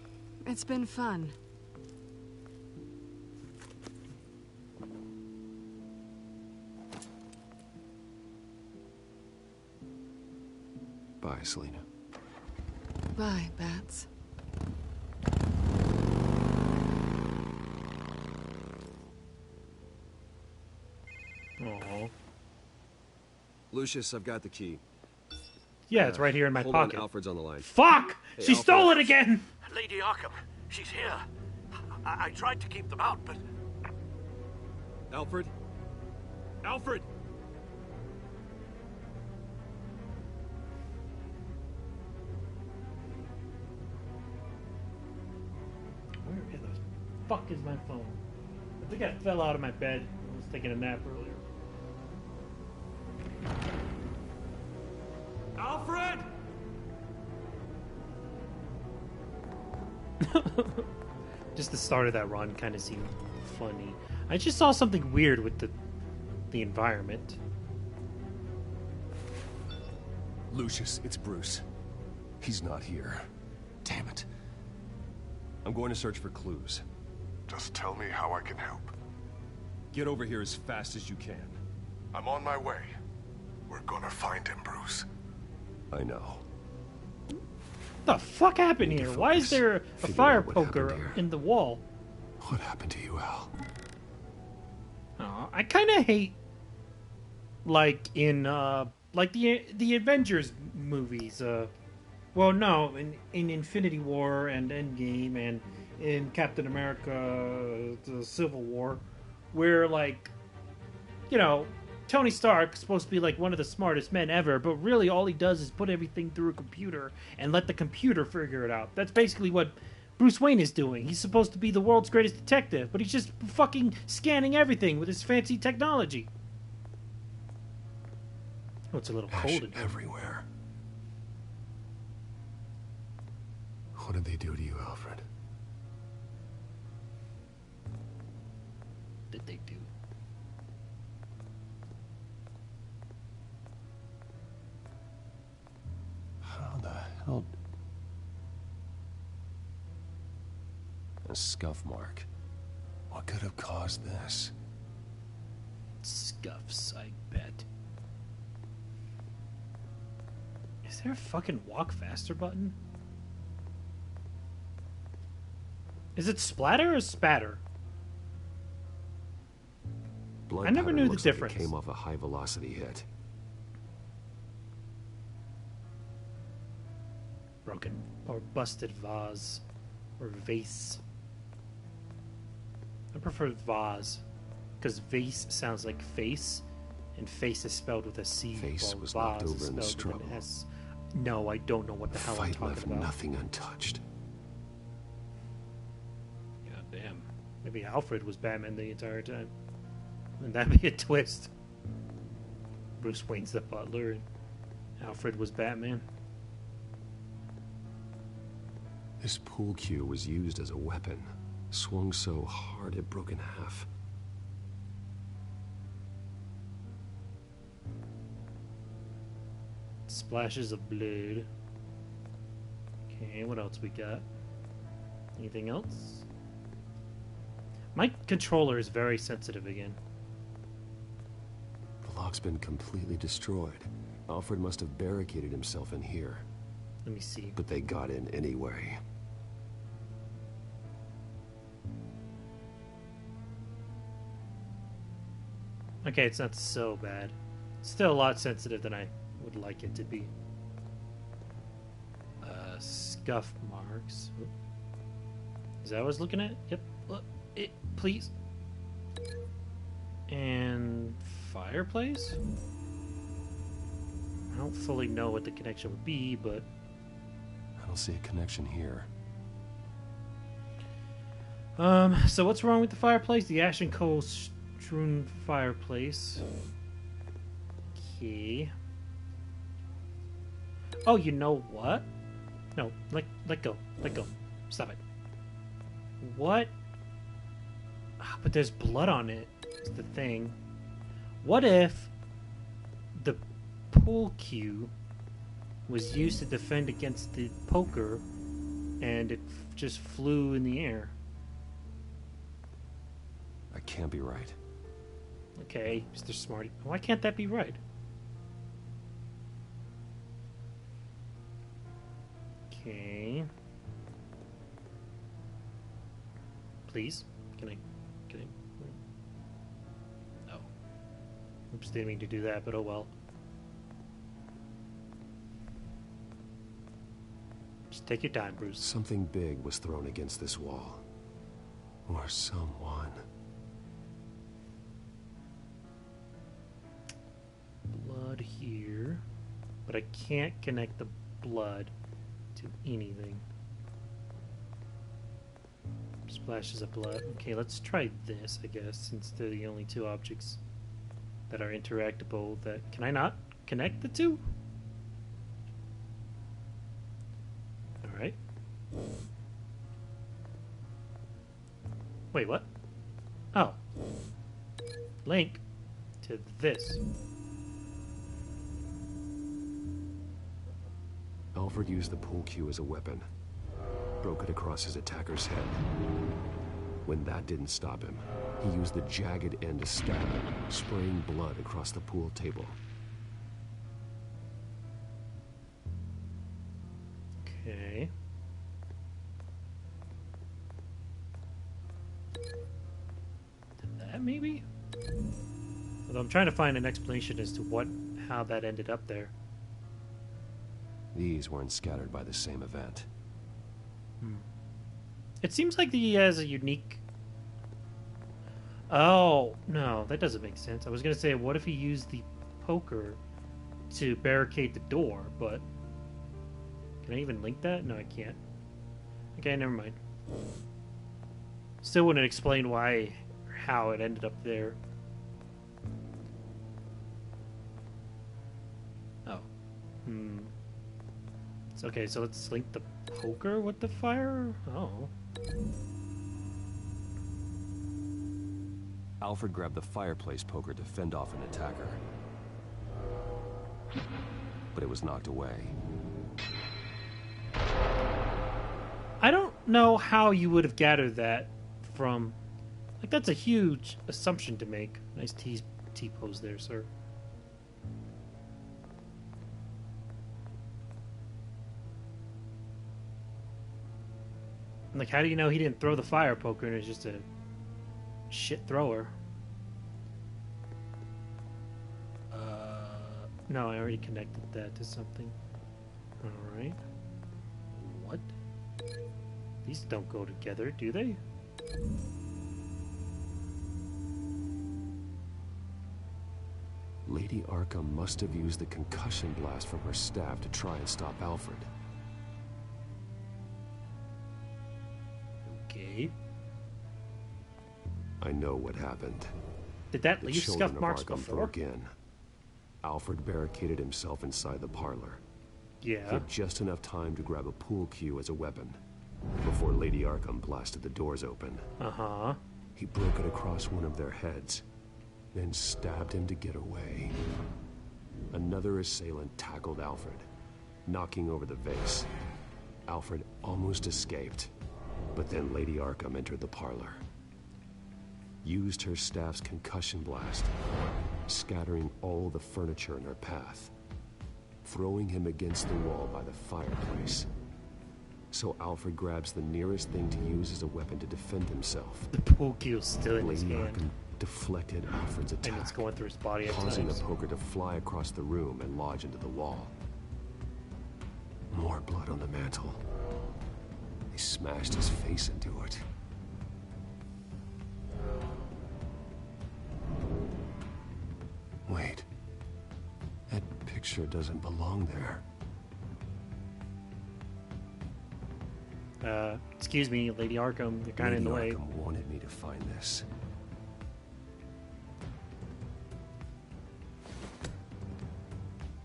[SPEAKER 4] it's been fun.
[SPEAKER 3] Bye, Selina.
[SPEAKER 4] Bye, Bats.
[SPEAKER 1] Aww.
[SPEAKER 3] Lucius, I've got the key.
[SPEAKER 1] Yeah, it's right here in my
[SPEAKER 3] Hold
[SPEAKER 1] pocket.
[SPEAKER 3] On, Alfred's on the line.
[SPEAKER 1] Fuck!
[SPEAKER 3] Hey,
[SPEAKER 1] She
[SPEAKER 3] Alfred.
[SPEAKER 1] stole it again!
[SPEAKER 7] Lady Arkham, she's here. I tried to keep them out, but...
[SPEAKER 3] Alfred? Alfred!
[SPEAKER 1] Where in the fuck is my phone? I think I fell out of my bed. I was taking a nap earlier.
[SPEAKER 3] Alfred!
[SPEAKER 1] Just the start of that run kind of seemed funny. I just saw something weird with the environment.
[SPEAKER 3] Lucius, it's Bruce. He's not here. Damn it. I'm going to search for clues.
[SPEAKER 14] Just tell me how I can help.
[SPEAKER 3] Get over here as fast as you can.
[SPEAKER 14] I'm on my way. We're gonna find him, Bruce.
[SPEAKER 3] I know.
[SPEAKER 1] What the fuck happened here? Why is there a
[SPEAKER 3] Figure
[SPEAKER 1] fire
[SPEAKER 3] out what
[SPEAKER 1] poker
[SPEAKER 3] happened here.
[SPEAKER 1] in the wall?
[SPEAKER 3] What happened to you, Al?
[SPEAKER 1] Aw, I kind of hate, like in like the Avengers movies. Well, no, in Infinity War and Endgame and in Captain America: The Civil War, where like, you know, Tony Stark is supposed to be like one of the smartest men ever, but really all he does is put everything through a computer and let the computer figure it out. That's basically what Bruce Wayne is doing. He's supposed to be the world's greatest detective, but he's just fucking scanning everything with his fancy technology. Oh, it's a little cold in here.
[SPEAKER 3] Everywhere. What did they do to you, Alfred?
[SPEAKER 1] What did they do?
[SPEAKER 3] How the hell? A scuff mark. What could have caused this?
[SPEAKER 1] Scuffs, I bet. Is there a fucking walk faster button? Is it splatter or spatter?
[SPEAKER 3] Blood
[SPEAKER 1] I never
[SPEAKER 3] pattern
[SPEAKER 1] knew the
[SPEAKER 3] looks like
[SPEAKER 1] difference.
[SPEAKER 3] It came off a high velocity hit.
[SPEAKER 1] Broken or busted vase or vase. I prefer vase because vase sounds like face, and face is spelled with a C.
[SPEAKER 3] Face
[SPEAKER 1] while
[SPEAKER 3] was
[SPEAKER 1] vase
[SPEAKER 3] left
[SPEAKER 1] is
[SPEAKER 3] over in the
[SPEAKER 1] spelled with
[SPEAKER 3] struggle.
[SPEAKER 1] an S. No, I don't know what the hell I'm
[SPEAKER 3] Fight
[SPEAKER 1] talking
[SPEAKER 3] left
[SPEAKER 1] about.
[SPEAKER 3] nothing untouched.
[SPEAKER 1] God damn. Maybe Alfred was Batman the entire time. Wouldn't that be a twist? Bruce Wayne's the butler and Alfred was Batman.
[SPEAKER 3] This pool cue was used as a weapon. Swung so hard it broke in half.
[SPEAKER 1] Splashes of blood. Okay, what else we got? Anything else? My controller is very sensitive again.
[SPEAKER 3] The lock's been completely destroyed. Alfred must have barricaded himself in here.
[SPEAKER 1] Let me see.
[SPEAKER 3] But they got in anyway.
[SPEAKER 1] Okay, it's not so bad. It's still a lot sensitive than I would like it to be. Scuff marks. Oop. Is that what I was looking at? Yep. Please. And fireplace? I don't fully know what the connection would be, but...
[SPEAKER 3] I don't see a connection here.
[SPEAKER 1] So what's wrong with the fireplace? The ash and coal strewn fireplace. Okay. Oh, you know what? No, let go. Let go. Stop it. What? Ah, but there's blood on it. Is the thing. What if the pool cue was used to defend against the poker and it just flew in the air?
[SPEAKER 3] That can't be right.
[SPEAKER 1] Okay, Mr. Smarty. Why can't that be right? Okay. Please? Can I... Oh. Oops, didn't mean to do that, but oh well. Just take your time, Bruce.
[SPEAKER 3] Something big was thrown against this wall. Or someone.
[SPEAKER 1] Blood here. But I can't connect the blood to anything. Splashes of blood. Okay, let's try this, I guess, since they're the only two objects that are interactable. That can I not connect the two? Alright. Wait, what? Oh. Link to this.
[SPEAKER 3] Alfred used the pool cue as a weapon. Broke it across his attacker's head. When that didn't stop him, he used the jagged end to stab him, spraying blood across the pool table.
[SPEAKER 1] Okay. Did that maybe? Although I'm trying to find an explanation as to what how that ended up there.
[SPEAKER 3] These weren't scattered by the same event.
[SPEAKER 1] It seems like he has a unique... Oh, no, that doesn't make sense. I was going to say, what if he used the poker to barricade the door, but... Can I even link that? No, I can't. Okay, never mind. Still wouldn't explain why or how it ended up there. Oh. It's okay, so let's link the poker with the fire? Oh.
[SPEAKER 3] Alfred grabbed the fireplace poker to fend off an attacker. But it was knocked away.
[SPEAKER 1] I don't know how you would have gathered that from... Like, that's a huge assumption to make. Nice T-pose there, sir. Like, how do you know he didn't throw the fire poker and is just a shit thrower? No, I already connected that to something. Alright. What? These don't go together, do they?
[SPEAKER 3] Lady Arkham must have used the concussion blast from her staff to try and stop Alfred.
[SPEAKER 1] Okay.
[SPEAKER 3] I know what happened.
[SPEAKER 1] Did that
[SPEAKER 3] The
[SPEAKER 1] leave
[SPEAKER 3] children
[SPEAKER 1] scuff
[SPEAKER 3] of
[SPEAKER 1] marks
[SPEAKER 3] Arkham
[SPEAKER 1] before?
[SPEAKER 3] broke in. Alfred barricaded himself inside the parlor.
[SPEAKER 1] Yeah.
[SPEAKER 3] He had just enough time to grab a pool cue as a weapon before Lady Arkham blasted the doors open.
[SPEAKER 1] Uh-huh.
[SPEAKER 3] He broke it across one of their heads, then stabbed him to get away. Another assailant tackled Alfred, knocking over the vase. Alfred almost escaped, but then Lady Arkham entered the parlor. Used her staff's concussion blast, scattering all the furniture in her path, throwing him against the wall by the fireplace. So Alfred grabs the nearest thing to use as a weapon to defend himself.
[SPEAKER 1] The pool cue's still in his
[SPEAKER 3] Lady
[SPEAKER 1] hand.
[SPEAKER 3] Arkham deflected Alfred's attack,
[SPEAKER 1] And it's going through his body at
[SPEAKER 3] causing
[SPEAKER 1] times.
[SPEAKER 3] the poker to fly across the room and lodge into the wall. More blood on the mantle. They smashed his face into it. Wait. That picture doesn't belong there.
[SPEAKER 1] Excuse me, Lady Arkham, you're kind of in the way.
[SPEAKER 3] Lady Arkham wanted me to find this.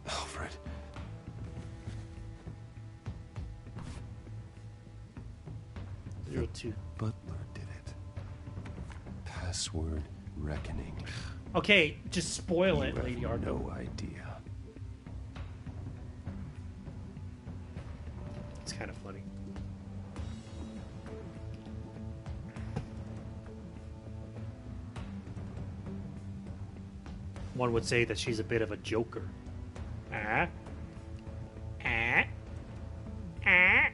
[SPEAKER 3] Alfred.
[SPEAKER 1] Zero two.
[SPEAKER 3] Butler did it. Password reckoning.
[SPEAKER 1] Okay, just spoil
[SPEAKER 3] You
[SPEAKER 1] it,
[SPEAKER 3] have
[SPEAKER 1] Lady Arkham.
[SPEAKER 3] no idea.
[SPEAKER 1] It's kind of funny. One would say that she's a bit of a joker. Ah. Ah. Ah.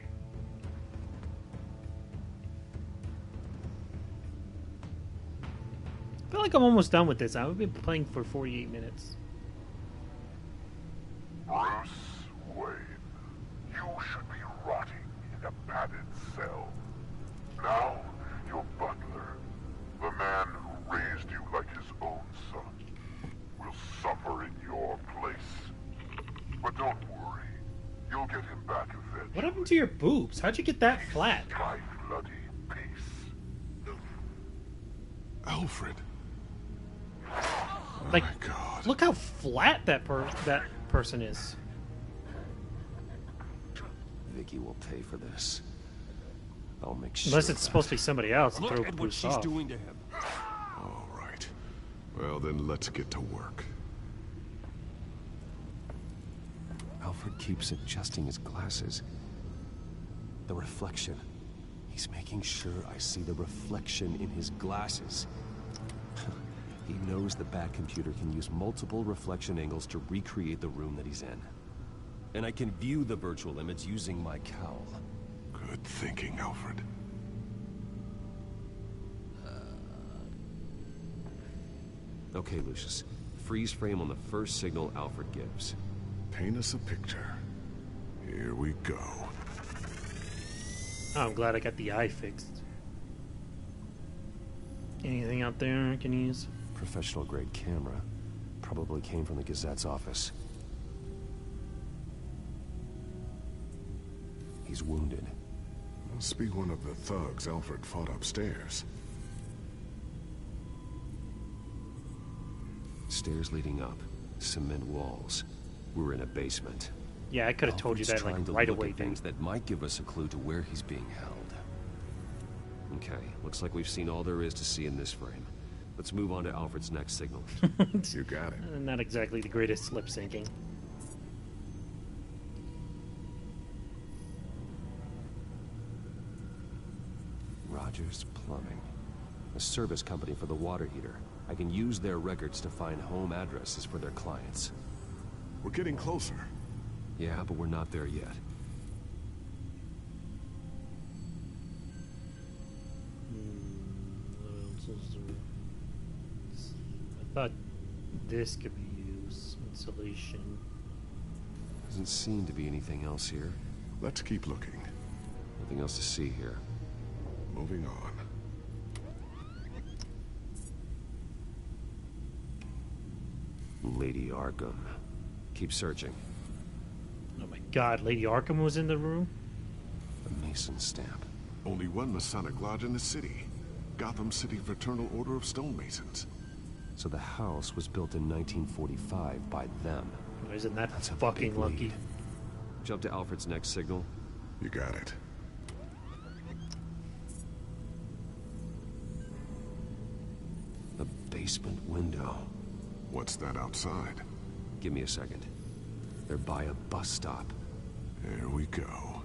[SPEAKER 1] I feel like I'm almost done with this. I've been playing for 48 minutes.
[SPEAKER 14] Bruce Wayne, you should be rotting in a padded cell. Now, your butler, the man who raised you like his own son, will suffer in your place. But don't worry, you'll get him back eventually.
[SPEAKER 1] What happened to your boobs? How'd you get that flat?
[SPEAKER 14] My bloody peace.
[SPEAKER 5] Alfred.
[SPEAKER 1] Like,
[SPEAKER 5] My God.
[SPEAKER 1] look how flat that person is.
[SPEAKER 3] Vicky will pay for this. I'll make sure.
[SPEAKER 1] Unless it's supposed to be somebody else and
[SPEAKER 3] Look
[SPEAKER 1] throw
[SPEAKER 3] at what
[SPEAKER 1] Bruce
[SPEAKER 3] she's
[SPEAKER 1] off.
[SPEAKER 3] doing to him.
[SPEAKER 5] All right. Well, then let's get to work.
[SPEAKER 3] Alfred keeps adjusting his glasses. The reflection. He's making sure I see the reflection in his glasses. He knows the Batcomputer can use multiple reflection angles to recreate the room that he's in. And I can view the virtual image using my cowl.
[SPEAKER 5] Good thinking, Alfred.
[SPEAKER 3] Okay, Lucius. freeze frame on the first signal Alfred gives.
[SPEAKER 14] Paint us a picture. Here we go.
[SPEAKER 1] Oh, I'm glad I got the eye fixed. Anything out there I can use?
[SPEAKER 3] Professional grade camera. Probably came from the Gazette's office. He's wounded.
[SPEAKER 14] Must be one of the thugs Alfred fought upstairs.
[SPEAKER 3] Stairs leading up. Cement walls. We're in a basement.
[SPEAKER 1] Yeah, I could have told you that like right away, dude.
[SPEAKER 3] Things that might give us a clue to where he's being held. Okay, looks like we've seen all there is to see in this frame. Let's move on to Alfred's next signal.
[SPEAKER 14] You got it.
[SPEAKER 1] Not exactly the greatest lip syncing.
[SPEAKER 3] Rogers Plumbing. A service company for the water heater. I can use their records to find home addresses for their clients.
[SPEAKER 14] We're getting closer.
[SPEAKER 3] Yeah, but we're not there yet.
[SPEAKER 1] What else is there? I thought this could be used. Insulation.
[SPEAKER 3] Doesn't seem to be anything else here.
[SPEAKER 14] Let's keep looking.
[SPEAKER 3] Nothing else to see here.
[SPEAKER 14] Moving on.
[SPEAKER 3] Lady Arkham. Keep searching.
[SPEAKER 1] Oh my god, Lady Arkham was in the room?
[SPEAKER 3] A Mason stamp.
[SPEAKER 14] Only one Masonic lodge in the city. Gotham City Fraternal Order of Stonemasons.
[SPEAKER 3] So the house was built in 1945 by them.
[SPEAKER 1] Oh, isn't that
[SPEAKER 3] That's
[SPEAKER 1] fucking
[SPEAKER 3] big
[SPEAKER 1] lucky?
[SPEAKER 3] lead. Jump to Alfred's next signal.
[SPEAKER 14] You got it.
[SPEAKER 3] A basement window.
[SPEAKER 14] What's that outside?
[SPEAKER 3] Give me a second. They're by a bus stop.
[SPEAKER 14] There we go.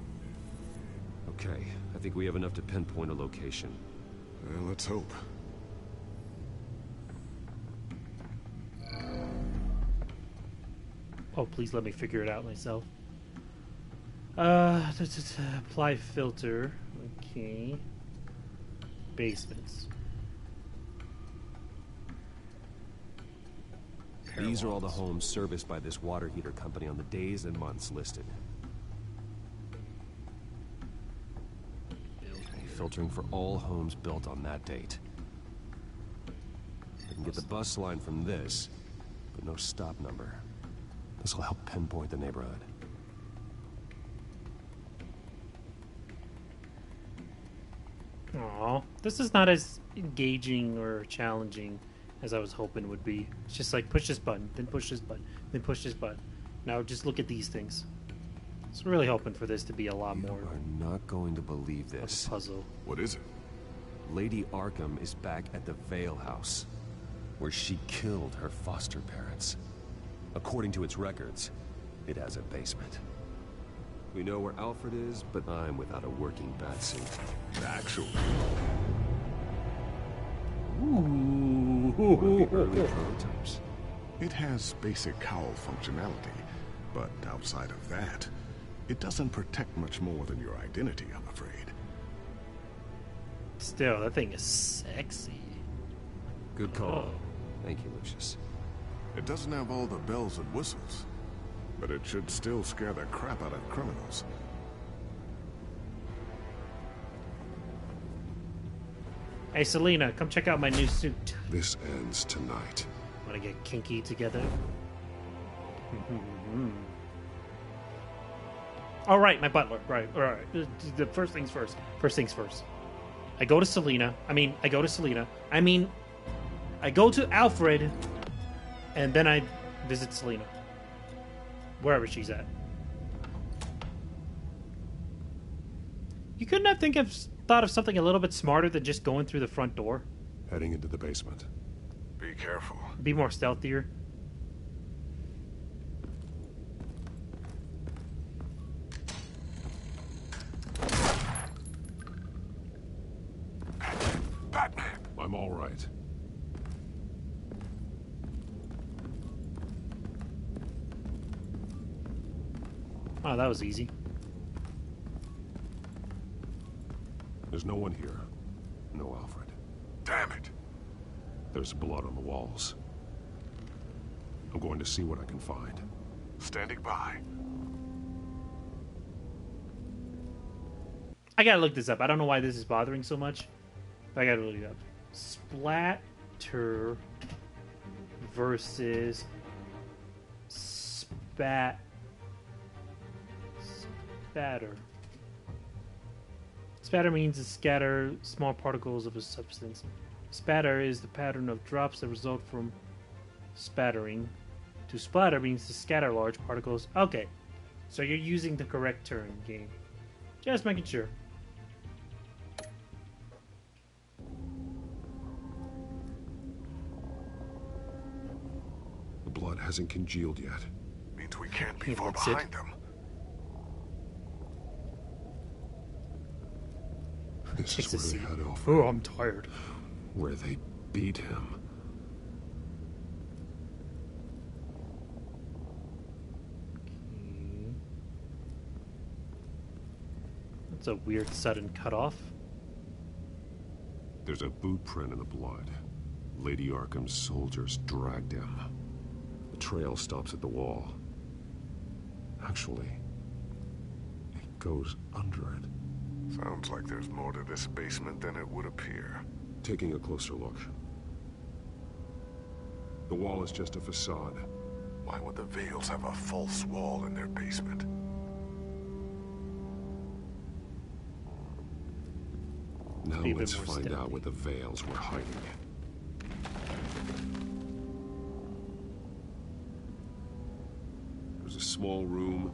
[SPEAKER 3] Okay, I think we have enough to pinpoint a location.
[SPEAKER 14] Well, let's hope.
[SPEAKER 1] Oh, please let me figure it out myself. Apply filter. Okay. Basements.
[SPEAKER 3] These are all the homes serviced by this water heater company on the days and months listed. Filtering for all homes built on that date. I can get the bus line from this, but no stop number. This will help pinpoint the neighborhood.
[SPEAKER 1] Aw, this is not as engaging or challenging as I was hoping would be. It's just like push this button, then push this button, then push this button. Now just look at these things. I was really hoping for this to be a lot more.
[SPEAKER 3] You are not going to believe this.
[SPEAKER 1] Puzzle.
[SPEAKER 14] What is it?
[SPEAKER 3] Lady Arkham is back at the Vale House, where she killed her foster parents. According to its records, it has a basement. We know where Alfred is, but I'm without a working batsuit.
[SPEAKER 14] Actually.
[SPEAKER 3] One of the early prototypes.
[SPEAKER 14] It has basic cowl functionality, but outside of that, it doesn't protect much more than your identity, I'm afraid.
[SPEAKER 1] Still, that thing is sexy.
[SPEAKER 3] Good call. Thank you, Lucius.
[SPEAKER 14] It doesn't have all the bells and whistles, but it should still scare the crap out of criminals.
[SPEAKER 1] Hey, Selena, come check out my new suit.
[SPEAKER 14] This ends tonight.
[SPEAKER 1] Want to get kinky together? All right, my butler. Right, all right. The first things first. First things first. I go to Selena. I go to Alfred, and then I visit Selena. Wherever she's at. You couldn't have thought of something a little bit smarter than just going through the front door?
[SPEAKER 14] Heading into the basement. Be careful.
[SPEAKER 1] Be more stealthier.
[SPEAKER 14] Batman! I'm all right.
[SPEAKER 1] Oh, that was easy.
[SPEAKER 14] There's no one here. No Alfred. Damn it! There's blood on the walls.
[SPEAKER 5] I'm going to see what I can find.
[SPEAKER 14] Standing by.
[SPEAKER 1] I gotta look this up. I don't know why this is bothering so much, but I gotta look it up. Splatter versus spatter. Spatter means to scatter small particles of a substance. Spatter is the pattern of drops that result from spattering. To splatter means to scatter large particles. Okay, so you're using the correct term, game. Just making sure.
[SPEAKER 5] The blood hasn't congealed yet.
[SPEAKER 14] Means we can't be far behind them.
[SPEAKER 5] This is where they had Alfred.
[SPEAKER 1] Oh, I'm tired.
[SPEAKER 5] Where they beat him.
[SPEAKER 1] Okay. That's a weird sudden cutoff.
[SPEAKER 5] There's a boot print in the blood. Lady Arkham's soldiers dragged him. The trail stops at the wall. Actually, it goes under it.
[SPEAKER 14] Sounds like there's more to this basement than it would appear.
[SPEAKER 5] Taking a closer look. The wall is just a facade.
[SPEAKER 14] Why would the Vales have a false wall in their basement?
[SPEAKER 5] Now let's find out what the Vales were hiding. There's a small room.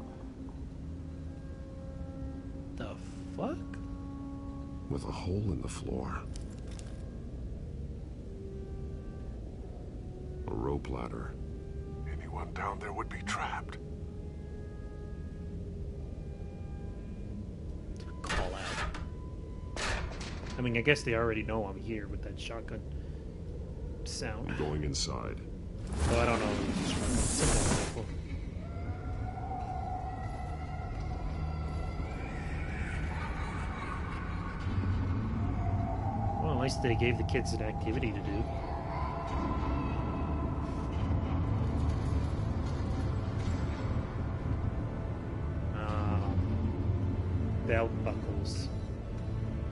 [SPEAKER 1] The fuck?
[SPEAKER 5] With a hole in the floor. A rope ladder.
[SPEAKER 14] Anyone down there would be trapped.
[SPEAKER 1] Call out. I mean, I guess they already know I'm here with that shotgun sound.
[SPEAKER 5] I'm going inside.
[SPEAKER 1] Oh, I don't know. Simple. Well, at least they gave the kids an activity to do. Belt buckles.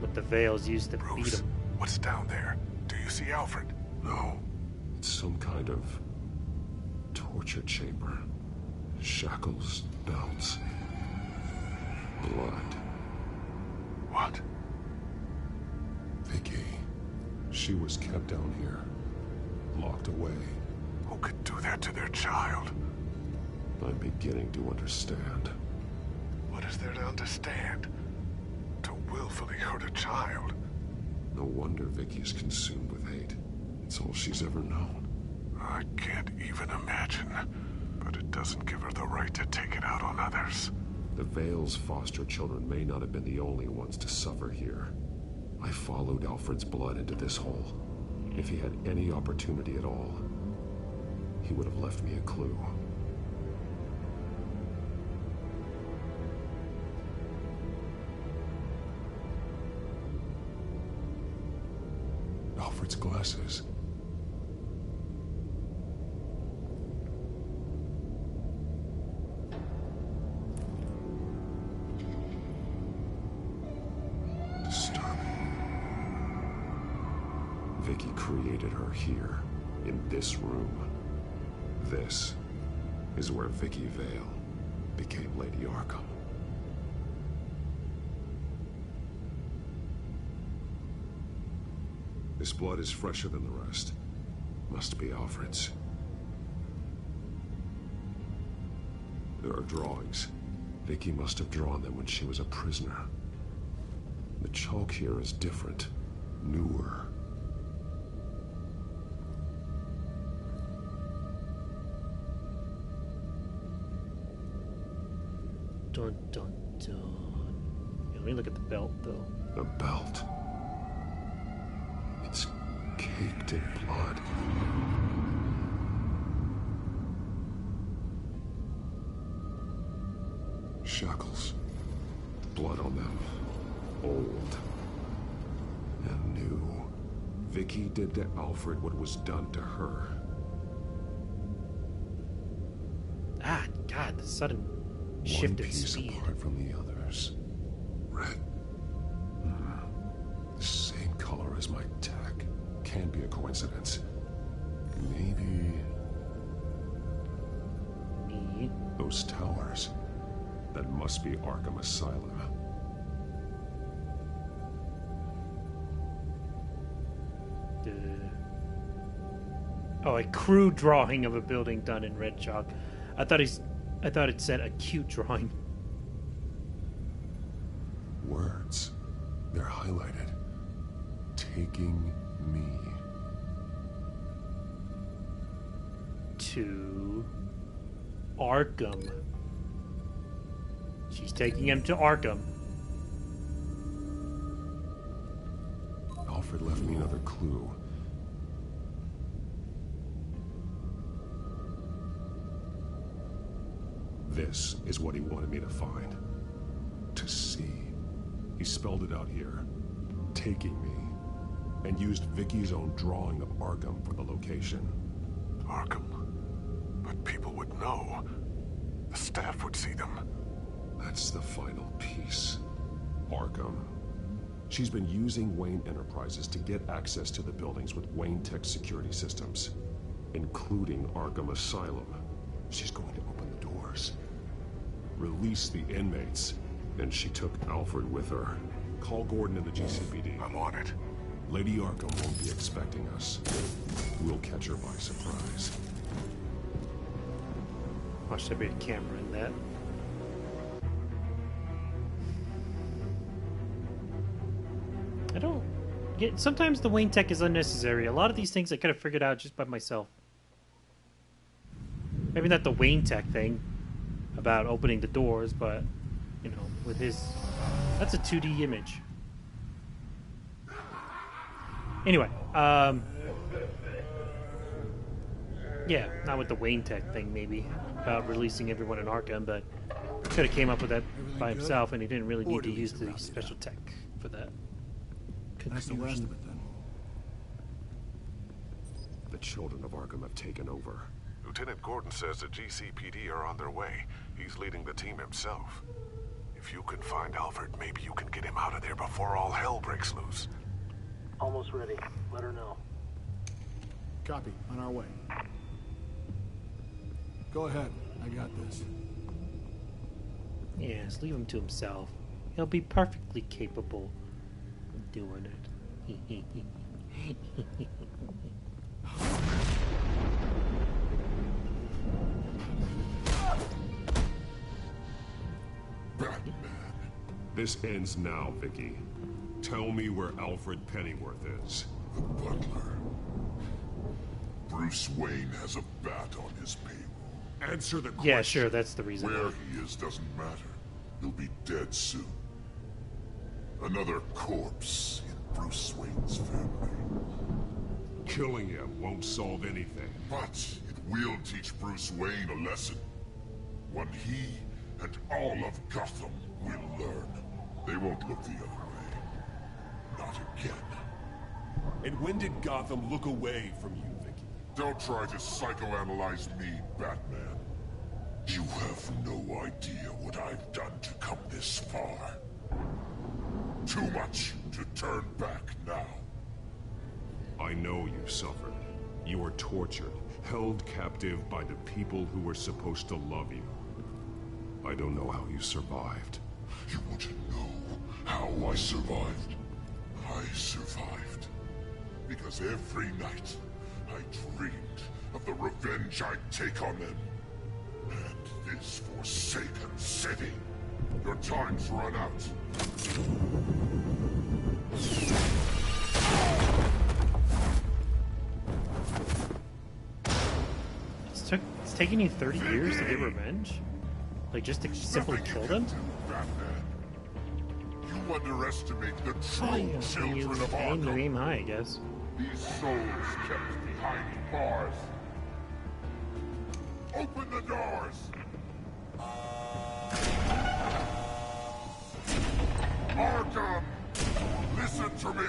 [SPEAKER 1] What the Vales used to beat them.
[SPEAKER 14] What's down there? Do you see Alfred?
[SPEAKER 5] No. It's some kind of torture chamber. Shackles, belts, blood.
[SPEAKER 14] What?
[SPEAKER 5] Vicky. She was kept down here. Locked away.
[SPEAKER 14] Who could do that to their child?
[SPEAKER 5] I'm beginning to understand.
[SPEAKER 14] What is there to understand? To willfully hurt a child?
[SPEAKER 5] No wonder Vicky is consumed with hate. It's all she's ever known.
[SPEAKER 14] I can't even imagine. But it doesn't give her the right to take it out on others.
[SPEAKER 5] The Vale's foster children may not have been the only ones to suffer here. I followed Alfred's blood into this hole. If he had any opportunity at all, he would have left me a clue. Alfred's glasses. Disturbing. Vicky created her here, in this room. This is where Vicky Vale became Lady Arkham. This blood is fresher than the rest. Must be Alfred's. There are drawings. Vicky must have drawn them when she was a prisoner. The chalk here is different, newer.
[SPEAKER 1] Dun dun dun. Yeah, let me look at the belt, though.
[SPEAKER 5] The belt. It's caked in blood. Shackles. Blood on them. Old. And new. Vicky did to Alfred what was done to her.
[SPEAKER 1] God, the sudden
[SPEAKER 5] One
[SPEAKER 1] shift in
[SPEAKER 5] piece
[SPEAKER 1] speed.
[SPEAKER 5] apart from the others. Red. The same color as my tech. Can't be a coincidence. Maybe... Those towers. That must be Arkham Asylum.
[SPEAKER 1] Oh, a crude drawing of a building done in red chalk. I thought it said a cute drawing.
[SPEAKER 5] Words. They're highlighted. Taking me.
[SPEAKER 1] To Arkham. She's taking him to Arkham.
[SPEAKER 5] Alfred left me another clue. This is what he wanted me to find. To see. He spelled it out here. Taking me. And used Vicky's own drawing of Arkham for the location.
[SPEAKER 14] Arkham. But people would know. The staff would see them.
[SPEAKER 5] That's the final piece. Arkham. She's been using Wayne Enterprises to get access to the buildings with Wayne Tech security systems, including Arkham Asylum. She's going to open the doors, release the inmates, and she took Alfred with her. Call Gordon in the GCPD.
[SPEAKER 14] I'm on it.
[SPEAKER 5] Lady Arkham won't be expecting us. We'll catch her by surprise.
[SPEAKER 1] Watch there be a camera in that. I don't get. Sometimes the Wayne Tech is unnecessary. A lot of these things I could have figured out just by myself. Maybe not the Wayne Tech thing about opening the doors, but you know, with his, that's a 2D image. Anyway, yeah, not with the Wayne Tech thing, maybe about releasing everyone in Arkham, but could have came up with that by himself, and he didn't really need to use the special tech for that.
[SPEAKER 9] That's the rest of it, then.
[SPEAKER 5] The children of Arkham have taken over.
[SPEAKER 14] Lieutenant Gordon says the GCPD are on their way. He's leading the team himself. If you can find Alfred, maybe you can get him out of there before all hell breaks loose.
[SPEAKER 15] Almost ready. Let her know.
[SPEAKER 9] Copy. On our way. Go ahead. I got this.
[SPEAKER 1] Yes, leave him to himself. He'll be perfectly capable of doing it.
[SPEAKER 5] Batman. This ends now, Vicky. Tell me where Alfred Pennyworth is.
[SPEAKER 16] The butler. Bruce Wayne has a bat on his payroll.
[SPEAKER 5] Answer the question.
[SPEAKER 1] Yeah, sure, that's the reason.
[SPEAKER 16] Where he is doesn't matter. He'll be dead soon. Another corpse in Bruce Wayne's family.
[SPEAKER 5] Killing him won't solve anything.
[SPEAKER 16] But it will teach Bruce Wayne a lesson. One he and all of Gotham will learn. They won't look the other way. Not again.
[SPEAKER 5] And when did Gotham look away from you, Vicky?
[SPEAKER 16] Don't try to psychoanalyze me, Batman. You have no idea what I've done to come this far. Too much to turn back now.
[SPEAKER 5] I know you suffered. You were tortured, held captive by the people who were supposed to love you. I don't know how you survived.
[SPEAKER 16] You want to know how I survived? I survived because every night I dreamed of the revenge I'd take on them. And this forsaken city. Your time's run out.
[SPEAKER 1] It's taking you 30 years to get revenge? Like, just to simply kill them?
[SPEAKER 16] You underestimate the
[SPEAKER 1] Oh,
[SPEAKER 16] true
[SPEAKER 1] yeah,
[SPEAKER 16] children
[SPEAKER 1] you
[SPEAKER 16] of
[SPEAKER 1] aim, you
[SPEAKER 16] Arkham.
[SPEAKER 1] aim high, I guess.
[SPEAKER 16] These souls kept behind bars. Open the doors! Arkham! Listen to me!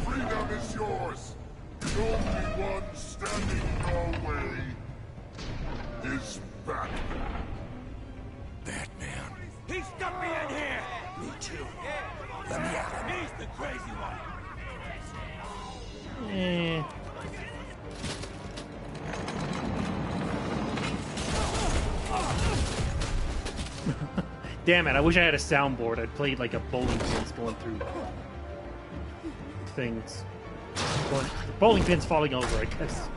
[SPEAKER 16] Freedom is yours! The only one standing in your way is Batman.
[SPEAKER 2] Me too. Let me out. He's the crazy one.
[SPEAKER 1] Damn it, I wish I had a soundboard. I'd played like a bowling pins going through things. Bowling pins falling over, I guess.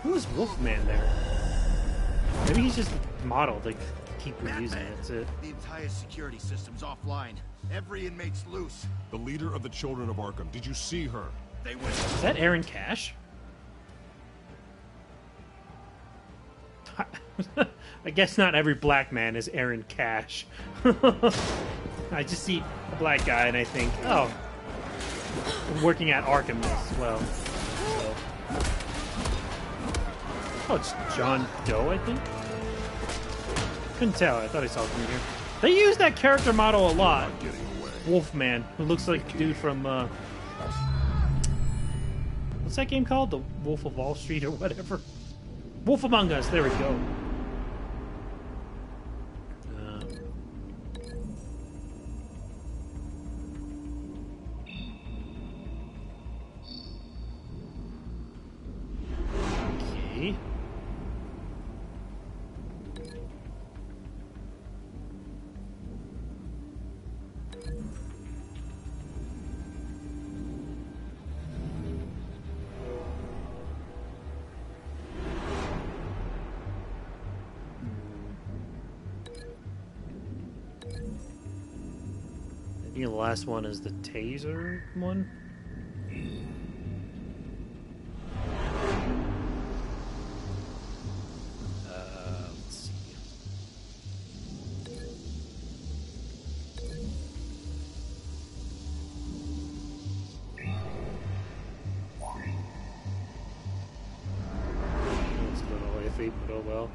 [SPEAKER 1] Who's Wolfman there? Maybe he's just modeled, like, keep reusing it, that's it.
[SPEAKER 8] The entire security system's offline. Every inmate's loose.
[SPEAKER 17] The leader of the Children of Arkham. Did you see her?
[SPEAKER 8] They went.
[SPEAKER 1] Is that Aaron Cash? I guess not every black man is Aaron Cash. I just see a black guy and I think, oh, I'm working at Arkham as well. So. Oh, it's John Doe, I think? Couldn't tell. I thought I saw him here. They use that character model a lot. Wolfman, who looks like a dude from, what's that game called? The Wolf of Wall Street or whatever? Wolf Among Us, there we go. Okay. I think the last one is the taser one. Let's see. It's a little iffy, but oh well.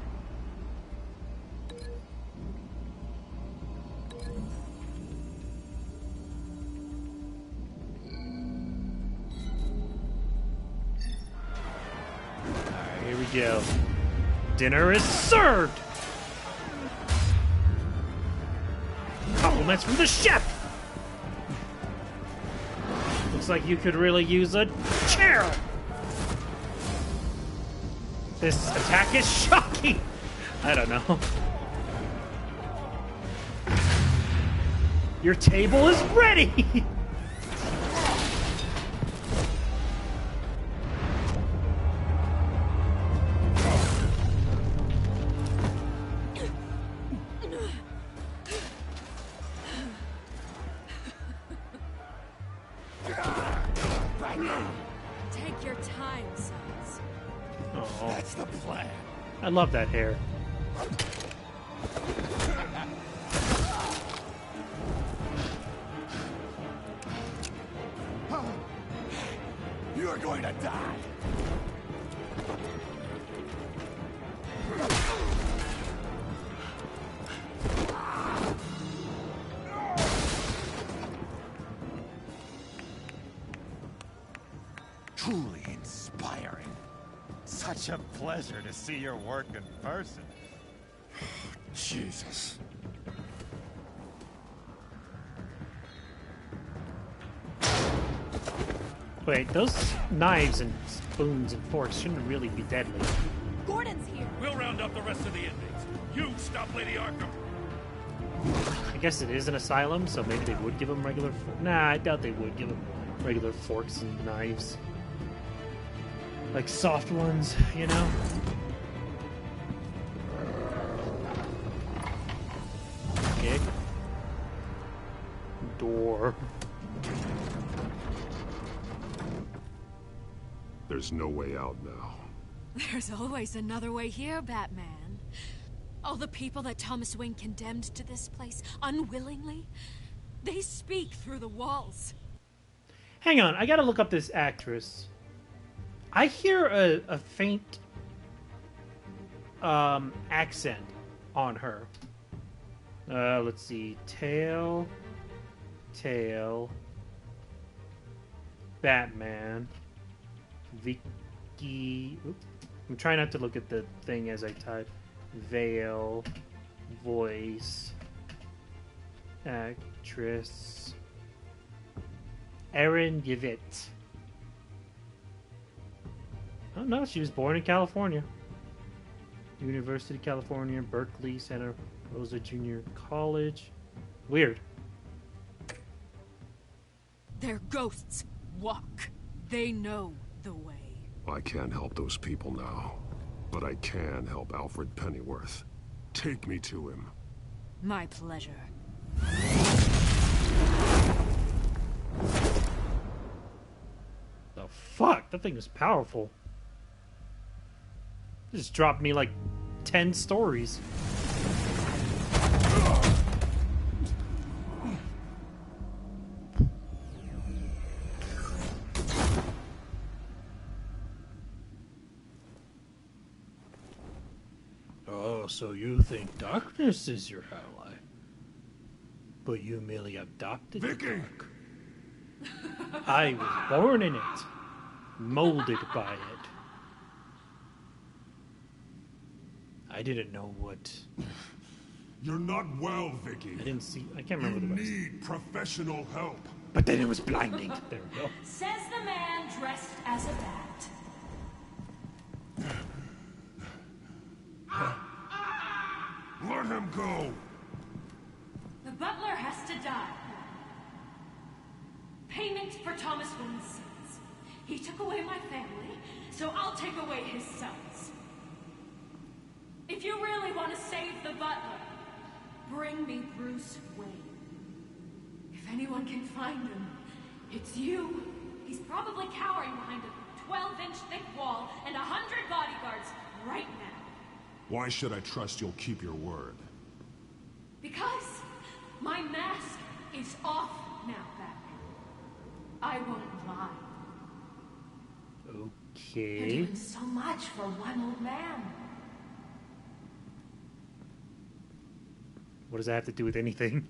[SPEAKER 1] Here we go. Dinner is served! Compliments from the chef! Looks like you could really use a chair! This attack is shocking! I don't know. Your table is ready!
[SPEAKER 10] Take your time, sons.
[SPEAKER 1] Oh,
[SPEAKER 2] That's the plan.
[SPEAKER 1] I love that hair.
[SPEAKER 2] You are going to die. Truly inspiring. Such a pleasure to see your work in person. Jesus.
[SPEAKER 1] Wait, those knives and spoons and forks shouldn't really be deadly.
[SPEAKER 10] Gordon's here.
[SPEAKER 6] We'll round up the rest of the inmates. You stop Lady Arkham.
[SPEAKER 1] I guess it is an asylum, so maybe they would give them regular... Nah, I doubt they would give them regular forks and knives. Like soft ones, you know? Okay. Door.
[SPEAKER 5] There's no way out now.
[SPEAKER 10] There's always another way here, Batman. All the people that Thomas Wayne condemned to this place unwillingly, they speak through the walls.
[SPEAKER 1] Hang on, I gotta look up this actress. I hear a faint accent on her. Let's see. Telltale. Batman. Vicky. Oop. I'm trying not to look at the thing as I type. Veil. Voice. Actress. Erin Yvette. Oh no, she was born in California. University of California, Berkeley, Santa Rosa Junior College. Weird.
[SPEAKER 10] Their ghosts walk. They know the way.
[SPEAKER 5] I can't help those people now, but I can help Alfred Pennyworth. Take me to him.
[SPEAKER 10] My pleasure.
[SPEAKER 1] The fuck? That thing is powerful. It just dropped me like 10 stories. Oh, so you think darkness is your ally? But you merely adopted the dark. I was born in it, molded by it. I didn't know what...
[SPEAKER 16] You're not well, Vicky.
[SPEAKER 1] I didn't see... I can't remember the rest.
[SPEAKER 16] You need professional help.
[SPEAKER 1] But then it was blinding. There we go.
[SPEAKER 10] Says the man dressed as a bat.
[SPEAKER 16] Let him go.
[SPEAKER 10] The butler has to die. Payment for Thomas Wayne's sins. He took away my family, so I'll take away his sons. If you really want to save the butler, bring me Bruce Wayne. If anyone can find him, it's you. He's probably cowering behind a 12-inch thick wall and 100 bodyguards right now.
[SPEAKER 17] Why should I trust you'll keep your word?
[SPEAKER 10] Because my mask is off now, Batman. I won't lie.
[SPEAKER 1] Okay.
[SPEAKER 10] You're doing so much for one old man.
[SPEAKER 1] What does that have to do with anything?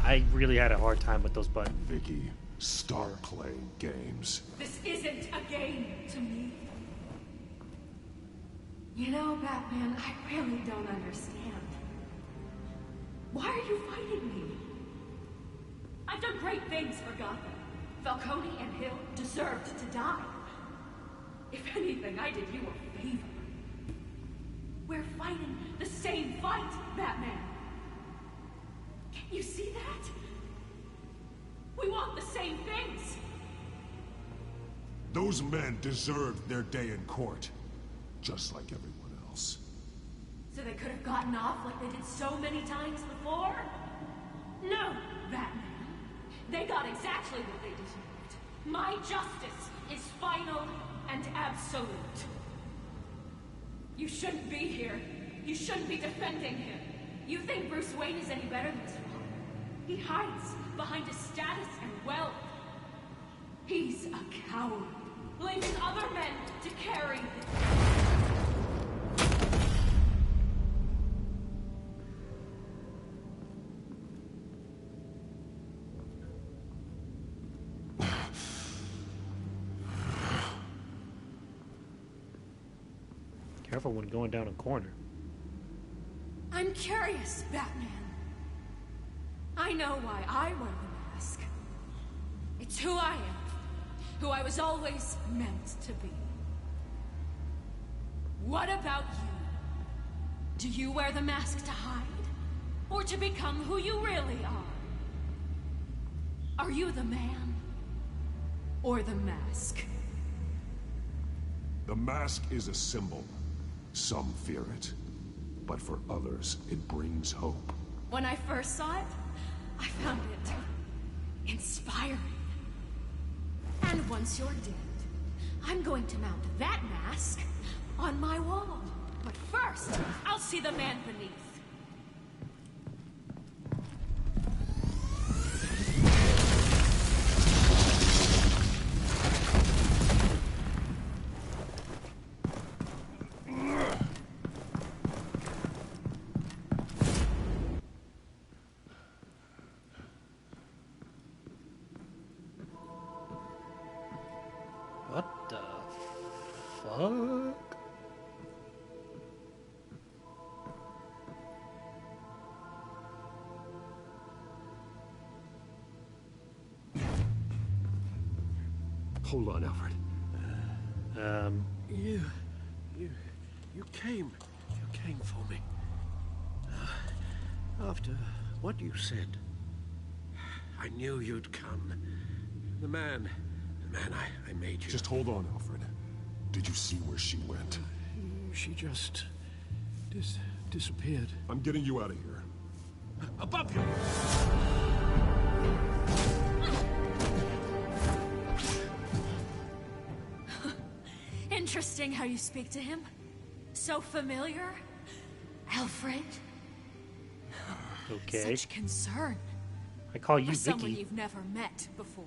[SPEAKER 1] I really had a hard time with those buttons.
[SPEAKER 16] Vicky, start playing games.
[SPEAKER 10] This isn't a game to me. You know, Batman, I really don't understand. Why are you fighting me? I've done great things for Gotham. Falcone and Hill deserved to die. If anything, I did you a favor. We're fighting the same fight, Batman. Can't you see that? We want the same things.
[SPEAKER 16] Those men deserved their day in court, just like everyone else.
[SPEAKER 10] So they could have gotten off like they did so many times before? No, Batman. They got exactly what they deserved. My justice is final and absolute. You shouldn't be here. You shouldn't be defending him. You think Bruce Wayne is any better than his father? He hides behind his status and wealth. He's a coward, leaving other men to carry him.
[SPEAKER 1] Careful when going down a corner.
[SPEAKER 10] I'm curious, Batman. I know why I wear the mask. It's who I am. Who I was always meant to be. What about you? Do you wear the mask to hide? Or to become who you really are? Are you the man? Or the mask?
[SPEAKER 16] The mask is a symbol. Some fear it, but for others, it brings hope.
[SPEAKER 10] When I first saw it, I found it inspiring. And once you're dead, I'm going to mount that mask on my wall. But first, I'll see the man beneath.
[SPEAKER 1] fuck?
[SPEAKER 2] Hold on, Alfred.
[SPEAKER 7] You came for me. After what you said, I knew you'd come. The man I made you.
[SPEAKER 5] Just hold on, Alfred. Did you see where she went?
[SPEAKER 7] She just disappeared.
[SPEAKER 5] I'm getting you out of here.
[SPEAKER 7] Above you!
[SPEAKER 10] Interesting how you speak to him. So familiar. Alfred.
[SPEAKER 1] Okay.
[SPEAKER 10] Such concern.
[SPEAKER 1] I call you
[SPEAKER 10] for
[SPEAKER 1] Vicky.
[SPEAKER 10] someone you've never met before.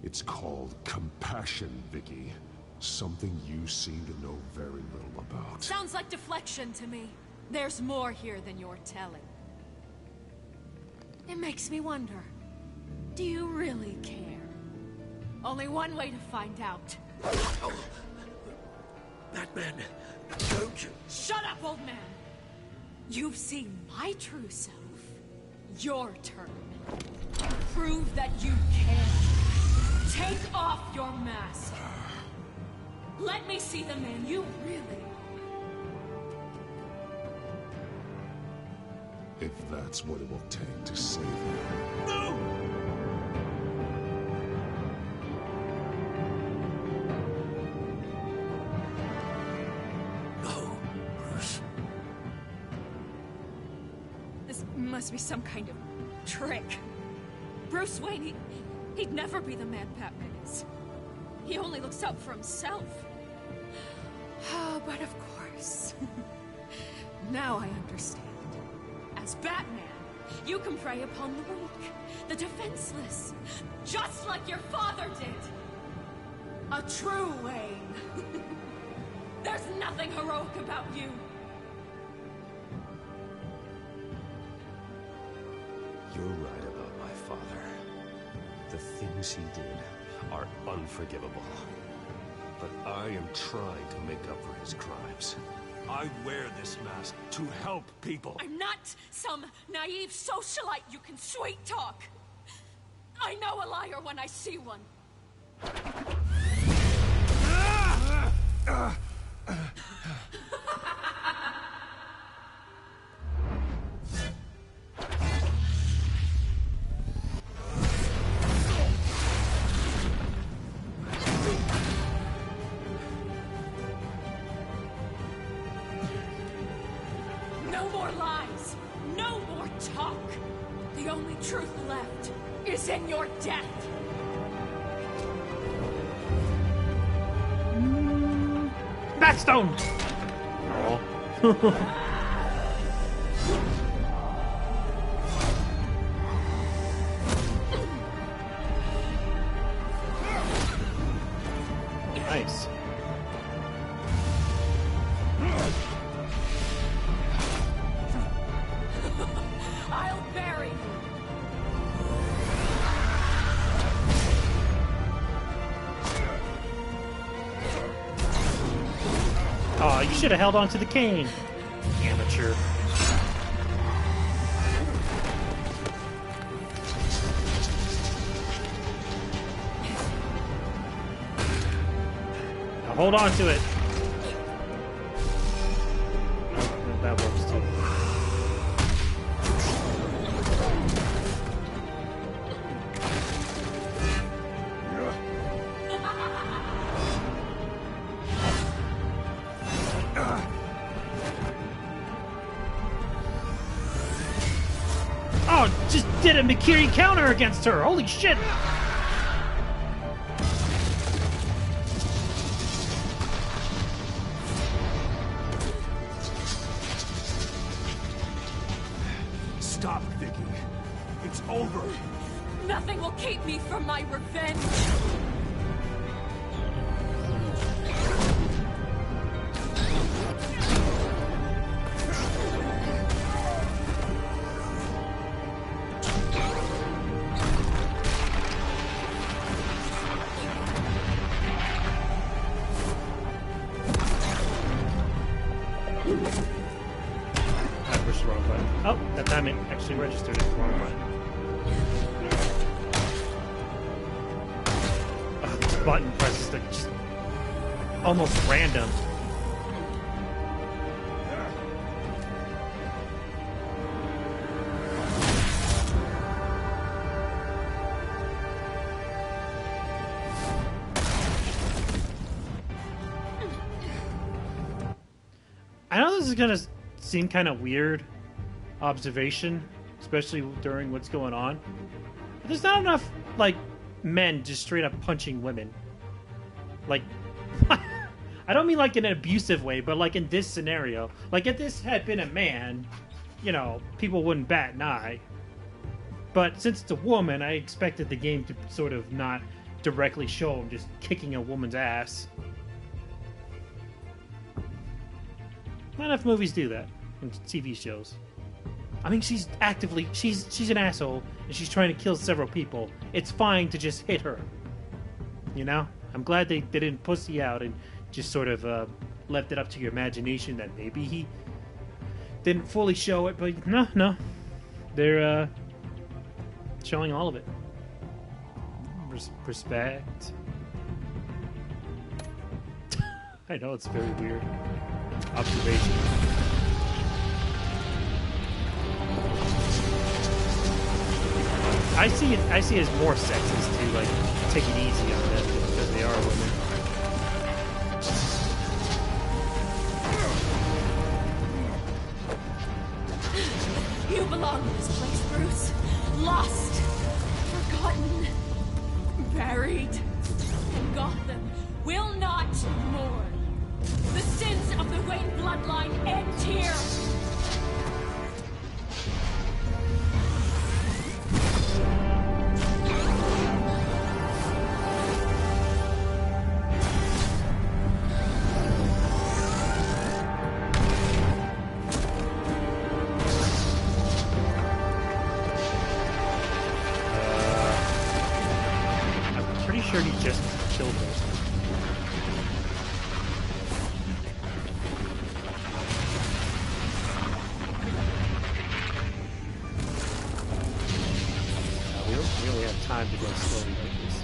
[SPEAKER 5] It's called compassion, Vicky. Something you seem to know very little about.
[SPEAKER 10] Sounds like deflection to me. There's more here than you're telling. It makes me wonder. Do you really care? Only one way to find out.
[SPEAKER 7] Oh. Batman, don't you...
[SPEAKER 10] Shut up, old man! You've seen my true self. Your turn. Prove that you can. Take off your mask. Let me see the man you really are.
[SPEAKER 5] If that's what it will take to save you.
[SPEAKER 7] No!
[SPEAKER 10] Must be some kind of trick. Bruce Wayne, he'd never be the man Batman is. He only looks out for himself. Oh, but of course. Now I understand. As Batman, you can prey upon the weak, the defenseless, just like your father did. A true Wayne. There's nothing heroic about you.
[SPEAKER 3] You're right about my father. The things he did are unforgivable. But I am trying to make up for his crimes. I wear this mask to help people.
[SPEAKER 10] I'm not some naive socialite you can sweet talk. I know a liar when I see one. No more lies. No more talk. The only truth left is in your death.
[SPEAKER 1] Batstone! Oh. Nice.
[SPEAKER 10] I'll bury you.
[SPEAKER 1] Oh, you should have held on to the cane. Amateur. Now hold on to it. Oh, that works too. Oh, just did a Mikiri counter against her. Holy shit.
[SPEAKER 3] Stop, Vicky. It's over.
[SPEAKER 10] Nothing will keep me from my revenge.
[SPEAKER 1] actually registered as the wrong button. Oh, this button press is like just almost random. I know this is gonna seem kind of weird observation, especially during what's going on. But there's not enough like men just straight up punching women. Like, I don't mean like in an abusive way, but like in this scenario, like if this had been a man, you know, people wouldn't bat an eye. But since it's a woman, I expected the game to sort of not directly show him just kicking a woman's ass. Not enough movies do that in TV shows. I mean, she's an asshole, and she's trying to kill several people. It's fine to just hit her. You know? I'm glad they didn't pussy out and just sort of left it up to your imagination that maybe he didn't fully show it, but no. They're showing all of it. Respect. I know it's very weird. Observation. I see it as more sexist to like take it easy on them because they are women.
[SPEAKER 10] You belong in this place, Bruce. Lost, forgotten, buried. And Gotham will not mourn. The sins of the Wayne bloodline end here.
[SPEAKER 1] I'm pretty sure he just killed her. We only have time to go slowly like this.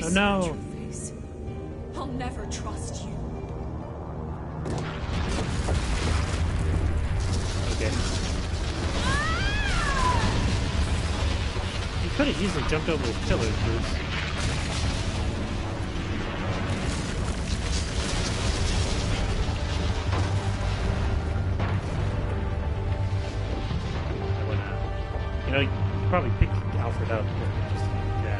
[SPEAKER 1] Oh no!
[SPEAKER 10] I'll never trust you.
[SPEAKER 1] Okay. You could have easily jumped over the pillars, Bruce. You know, you probably picked Alfred up. Yeah.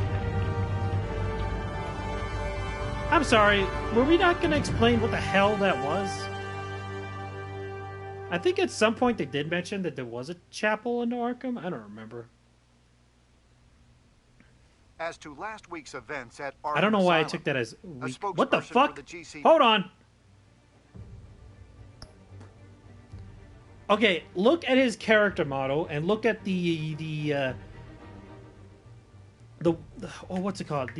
[SPEAKER 1] I'm sorry, were we not going to explain what the hell that was? I think at some point they did mention that there was a chapel in Arkham. I don't remember.
[SPEAKER 8] As to last week's events at Arkham
[SPEAKER 1] I don't know why I
[SPEAKER 8] Asylum,
[SPEAKER 1] took that as
[SPEAKER 8] a
[SPEAKER 1] weak.
[SPEAKER 8] spokesperson
[SPEAKER 1] What the
[SPEAKER 8] for
[SPEAKER 1] fuck?
[SPEAKER 8] the GC
[SPEAKER 1] Hold on. Okay, look at his character model and look at the oh, what's it called?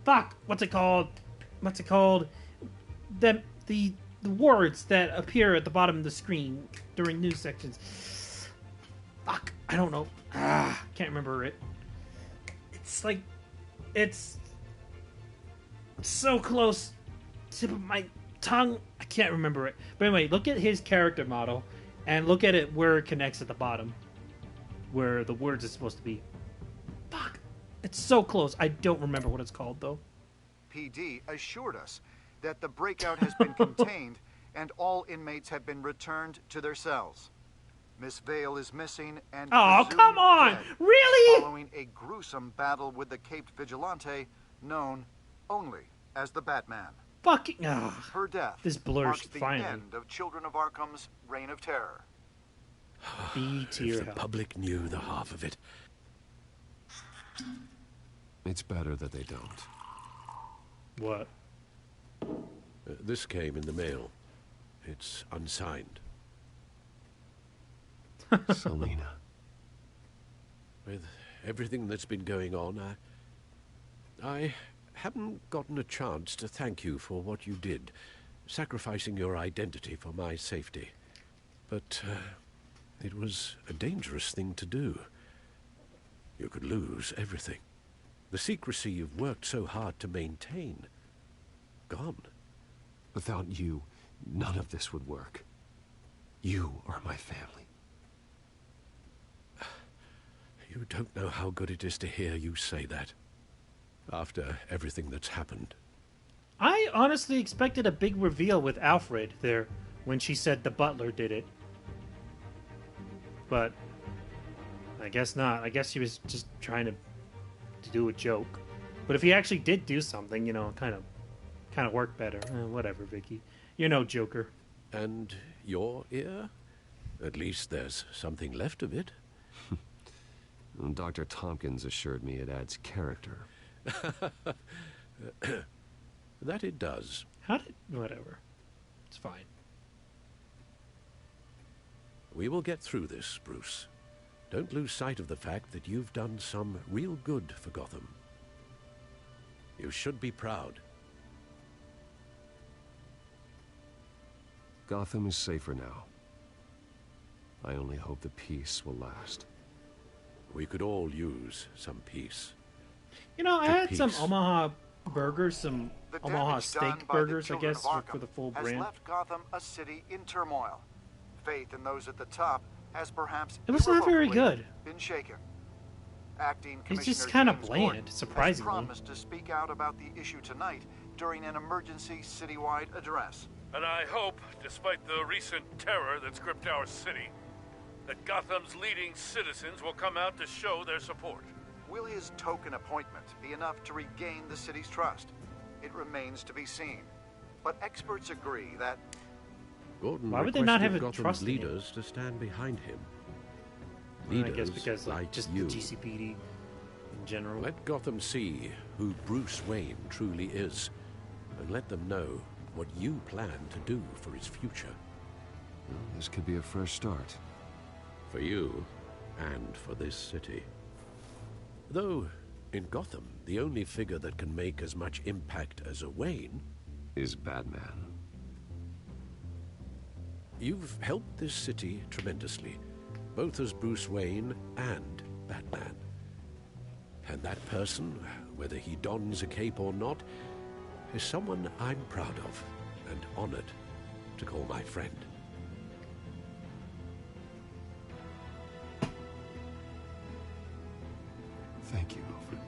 [SPEAKER 1] Fuck, what's it called? The words that appear at the bottom of the screen during news sections. Fuck, I don't know. Can't remember it. It's like, it's so close. Tip of my tongue. I can't remember it. But anyway, look at his character model and look at it where it connects at the bottom, where the words are supposed to be. Fuck, it's so close. I don't remember what it's called though.
[SPEAKER 8] PD assured us that the breakout has been contained and all inmates have been returned to their cells. Miss Vale is missing and
[SPEAKER 1] oh,
[SPEAKER 8] presumed
[SPEAKER 1] come on!
[SPEAKER 8] dead
[SPEAKER 1] Really?
[SPEAKER 8] following a gruesome battle with the caped vigilante known only as the Batman.
[SPEAKER 1] Fucking
[SPEAKER 8] her death
[SPEAKER 1] this blurs
[SPEAKER 8] marks the
[SPEAKER 1] finally.
[SPEAKER 8] end of Children of Arkham's reign of terror.
[SPEAKER 1] B tier.
[SPEAKER 7] If the public knew the half of it.
[SPEAKER 3] It's better that they don't.
[SPEAKER 1] What?
[SPEAKER 7] This came in the mail. It's unsigned.
[SPEAKER 3] Selena.
[SPEAKER 7] With everything that's been going on,
[SPEAKER 18] I haven't gotten a chance to thank you for what you did, sacrificing your identity for my safety. But it was a dangerous thing to do. You could lose everything. The secrecy you've worked so hard to maintain. Gone.
[SPEAKER 3] Without you, none of this would work. You are my family.
[SPEAKER 18] You don't know how good it is to hear you say that. After everything that's happened.
[SPEAKER 1] I honestly expected a big reveal with Alfred there when she said the butler did it. But I guess not. I guess she was just trying to do a joke. But if he actually did do something, you know, kind of worked better. Whatever, Vicky. You're no Joker.
[SPEAKER 18] And your ear? At least there's something left of it.
[SPEAKER 3] Dr. Tompkins assured me it adds character.
[SPEAKER 18] That it does.
[SPEAKER 1] Whatever. It's fine.
[SPEAKER 18] We will get through this, Bruce. Don't lose sight of the fact that you've done some real good for Gotham. You should be proud.
[SPEAKER 3] Gotham is safer now. I only hope the peace will last.
[SPEAKER 18] We could all use some peace.
[SPEAKER 1] You know, I had some Omaha burgers, some Omaha steak burgers, I guess, for the full brand.
[SPEAKER 8] Has left Gotham a city in turmoil. Faith in those at the top has perhaps
[SPEAKER 1] it was not very good.
[SPEAKER 8] Been shaken. Acting
[SPEAKER 1] It's
[SPEAKER 8] Commissioner
[SPEAKER 1] just kind of
[SPEAKER 8] James
[SPEAKER 1] bland,
[SPEAKER 8] Gordon
[SPEAKER 1] surprisingly.
[SPEAKER 8] has promised to speak out about the issue tonight during an emergency citywide address.
[SPEAKER 6] And I hope, despite the recent terror that's gripped our city, that Gotham's leading citizens will come out to show their support.
[SPEAKER 8] Will his token appointment be enough to regain the city's trust? It remains to be seen. But experts agree that...
[SPEAKER 18] Gordon
[SPEAKER 1] Why would they not have
[SPEAKER 18] requested
[SPEAKER 1] a
[SPEAKER 18] Gotham's
[SPEAKER 1] trust in him?
[SPEAKER 18] leaders to stand behind him.
[SPEAKER 1] I guess because
[SPEAKER 18] like
[SPEAKER 1] just
[SPEAKER 18] you.
[SPEAKER 1] the GCPD in general.
[SPEAKER 18] Let Gotham see who Bruce Wayne truly is, and let them know what you plan to do for his future.
[SPEAKER 3] Well, this could be a fresh start.
[SPEAKER 18] For you, and for this city. Though, in Gotham, the only figure that can make as much impact as a Wayne...
[SPEAKER 3] is Batman.
[SPEAKER 18] You've helped this city tremendously, both as Bruce Wayne and Batman. And that person, whether he dons a cape or not, is someone I'm proud of and honored to call my friend.
[SPEAKER 3] Thank you, Alfred.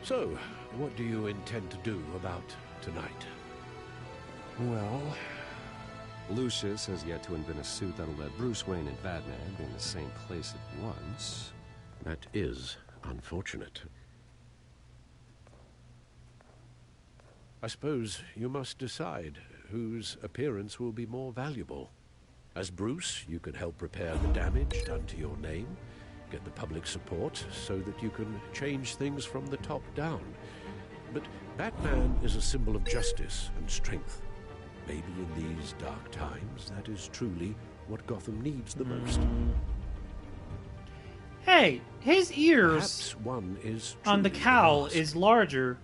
[SPEAKER 18] So, what do you intend to do about tonight?
[SPEAKER 3] Well, Lucius has yet to invent a suit that'll let Bruce Wayne and Batman be in the same place at once.
[SPEAKER 18] That is unfortunate. I suppose you must decide whose appearance will be more valuable. As Bruce, you can help repair the damage done to your name, get the public support so that you can change things from the top down. But Batman is a symbol of justice and strength. Maybe in these dark times, that is truly what Gotham needs the most.
[SPEAKER 1] Hey, his ears
[SPEAKER 18] Perhaps one is
[SPEAKER 1] on the
[SPEAKER 18] truly
[SPEAKER 1] cowl
[SPEAKER 18] mask,
[SPEAKER 1] is larger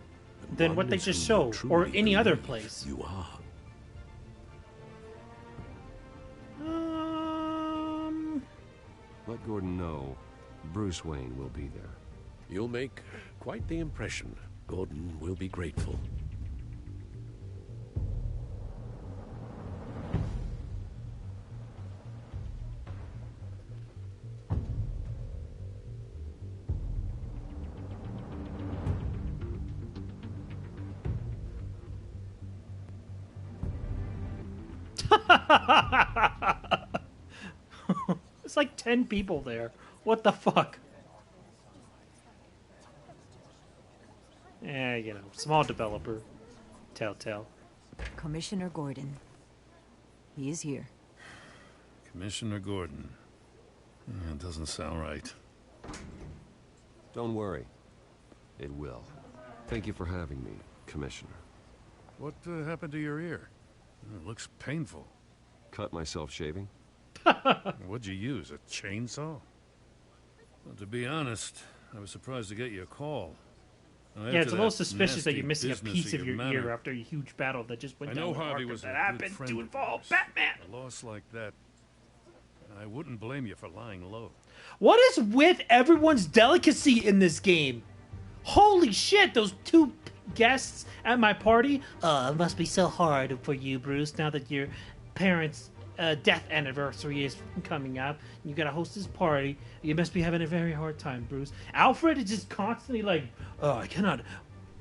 [SPEAKER 1] than
[SPEAKER 18] one
[SPEAKER 1] what they
[SPEAKER 18] is
[SPEAKER 1] just
[SPEAKER 18] who you
[SPEAKER 1] showed, or
[SPEAKER 18] truly
[SPEAKER 1] any other
[SPEAKER 18] believe
[SPEAKER 1] place.
[SPEAKER 18] You are.
[SPEAKER 3] Let Gordon know Bruce Wayne will be there.
[SPEAKER 18] You'll make quite the impression. Gordon will be grateful.
[SPEAKER 1] It's like 10 people there. What the fuck? You know, small developer. Telltale.
[SPEAKER 19] Commissioner Gordon. He is here.
[SPEAKER 6] Commissioner Gordon. That doesn't sound right.
[SPEAKER 3] Don't worry. It will. Thank you for having me, Commissioner.
[SPEAKER 6] What happened to your ear? It looks painful.
[SPEAKER 3] Cut myself shaving?
[SPEAKER 6] What'd you use, a chainsaw? Well, to be honest, I was surprised to get your call. Now,
[SPEAKER 1] Yeah, it's a
[SPEAKER 6] after
[SPEAKER 1] little
[SPEAKER 6] that
[SPEAKER 1] suspicious that
[SPEAKER 6] nasty
[SPEAKER 1] you're missing a
[SPEAKER 6] business
[SPEAKER 1] piece
[SPEAKER 6] at
[SPEAKER 1] of your
[SPEAKER 6] manor,
[SPEAKER 1] ear after a huge battle that just went
[SPEAKER 6] I
[SPEAKER 1] down
[SPEAKER 6] know
[SPEAKER 1] with
[SPEAKER 6] Harvey
[SPEAKER 1] Arkham
[SPEAKER 6] was
[SPEAKER 1] that
[SPEAKER 6] a
[SPEAKER 1] happened
[SPEAKER 6] good friend
[SPEAKER 1] to
[SPEAKER 6] of
[SPEAKER 1] involve
[SPEAKER 6] yours.
[SPEAKER 1] Batman.
[SPEAKER 6] A loss like that, I wouldn't blame you for lying low.
[SPEAKER 1] What is with everyone's delicacy in this game? Holy shit, those two guests at my party. It must be so hard for you, Bruce, now that your parents' death anniversary is coming up. You gotta host this party. You must be having a very hard time, Bruce. Alfred is just constantly like, oh, I cannot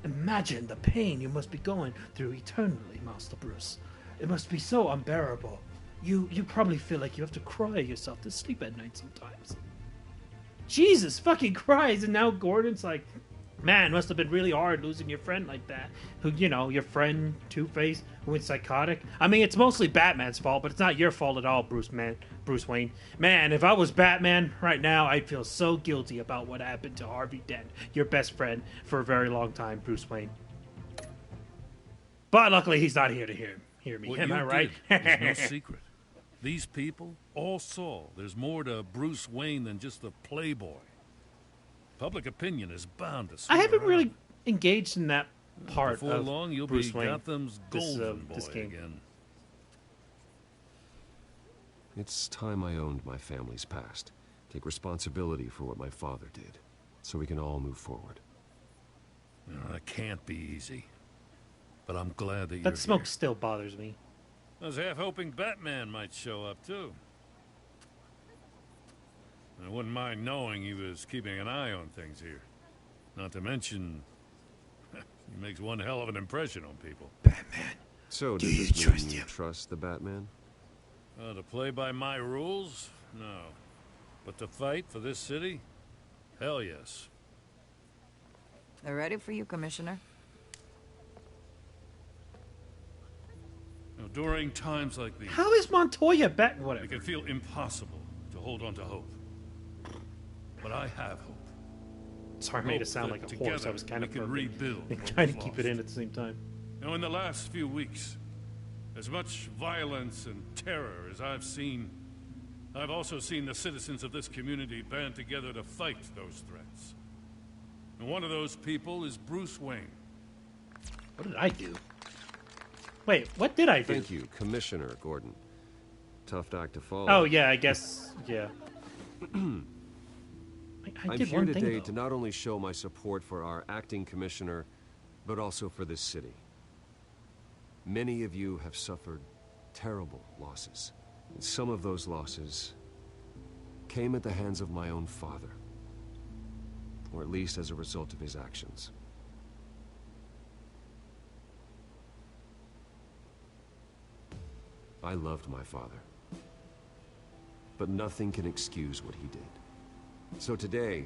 [SPEAKER 1] imagine the pain you must be going through eternally, Master Bruce. It must be so unbearable. You probably feel like you have to cry yourself to sleep at night sometimes. Jesus fucking Christ. And now Gordon's like, man, must have been really hard losing your friend like that. Who, you know, your friend Two-Face, who went psychotic. I mean, it's mostly Batman's fault, but it's not your fault at all, Bruce Wayne. Man, if I was Batman right now, I'd feel so guilty about what happened to Harvey Dent, your best friend for a very long time, Bruce Wayne. But luckily, he's not here to hear me.
[SPEAKER 6] What
[SPEAKER 1] Am
[SPEAKER 6] you
[SPEAKER 1] I right?
[SPEAKER 6] did is no secret. These people all saw there's more to Bruce Wayne than just the playboy. Public opinion is bound to swing
[SPEAKER 1] I haven't
[SPEAKER 6] around.
[SPEAKER 1] really engaged in that part
[SPEAKER 6] Before
[SPEAKER 1] of
[SPEAKER 6] long, you'll
[SPEAKER 1] Bruce
[SPEAKER 6] be
[SPEAKER 1] Wayne.
[SPEAKER 6] Gotham's golden
[SPEAKER 1] This
[SPEAKER 6] boy
[SPEAKER 1] game.
[SPEAKER 6] again.
[SPEAKER 3] It's time I owned my family's past. Take responsibility for what my father did, so we can all move forward.
[SPEAKER 6] You know, that can't be easy. But I'm glad that you're
[SPEAKER 1] That smoke
[SPEAKER 6] here.
[SPEAKER 1] still bothers me.
[SPEAKER 6] I was half hoping Batman might show up, too. I wouldn't mind knowing he was keeping an eye on things here. Not to mention, he makes one hell of an impression on people.
[SPEAKER 3] So,
[SPEAKER 6] Do
[SPEAKER 3] does
[SPEAKER 6] you
[SPEAKER 3] this
[SPEAKER 6] trust
[SPEAKER 3] mean you
[SPEAKER 6] him?
[SPEAKER 3] trust the Batman?
[SPEAKER 6] To play by my rules? No. But to fight for this city? Hell yes.
[SPEAKER 19] They're ready for you, Commissioner.
[SPEAKER 6] You know, during times like these,
[SPEAKER 1] How is Montoya back? Whatever.
[SPEAKER 6] it can feel impossible to hold on to hope. But I have hope.
[SPEAKER 1] Sorry, I made it
[SPEAKER 6] Hope
[SPEAKER 1] sound
[SPEAKER 6] that
[SPEAKER 1] like a horse. I
[SPEAKER 6] together
[SPEAKER 1] was kind
[SPEAKER 6] we
[SPEAKER 1] of
[SPEAKER 6] can rebuild what
[SPEAKER 1] trying to
[SPEAKER 6] was
[SPEAKER 1] keep it in at the same time.
[SPEAKER 6] You know, in the last few weeks, as much violence and terror as I've seen, I've also seen the citizens of this community band together to fight those threats. And one of those people is Bruce Wayne.
[SPEAKER 1] What did I do? Wait, what did I do?
[SPEAKER 3] Thank you, Commissioner Gordon. Tough act to follow.
[SPEAKER 1] Oh, yeah, I guess, yeah. I
[SPEAKER 3] I'm
[SPEAKER 1] did
[SPEAKER 3] here
[SPEAKER 1] one thing,
[SPEAKER 3] today
[SPEAKER 1] though.
[SPEAKER 3] to not only show my support for our acting commissioner, but also for this city. Many of you have suffered terrible losses. And some of those losses came at the hands of my own father. Or at least as a result of his actions. I loved my father. But nothing can excuse what he did. So today,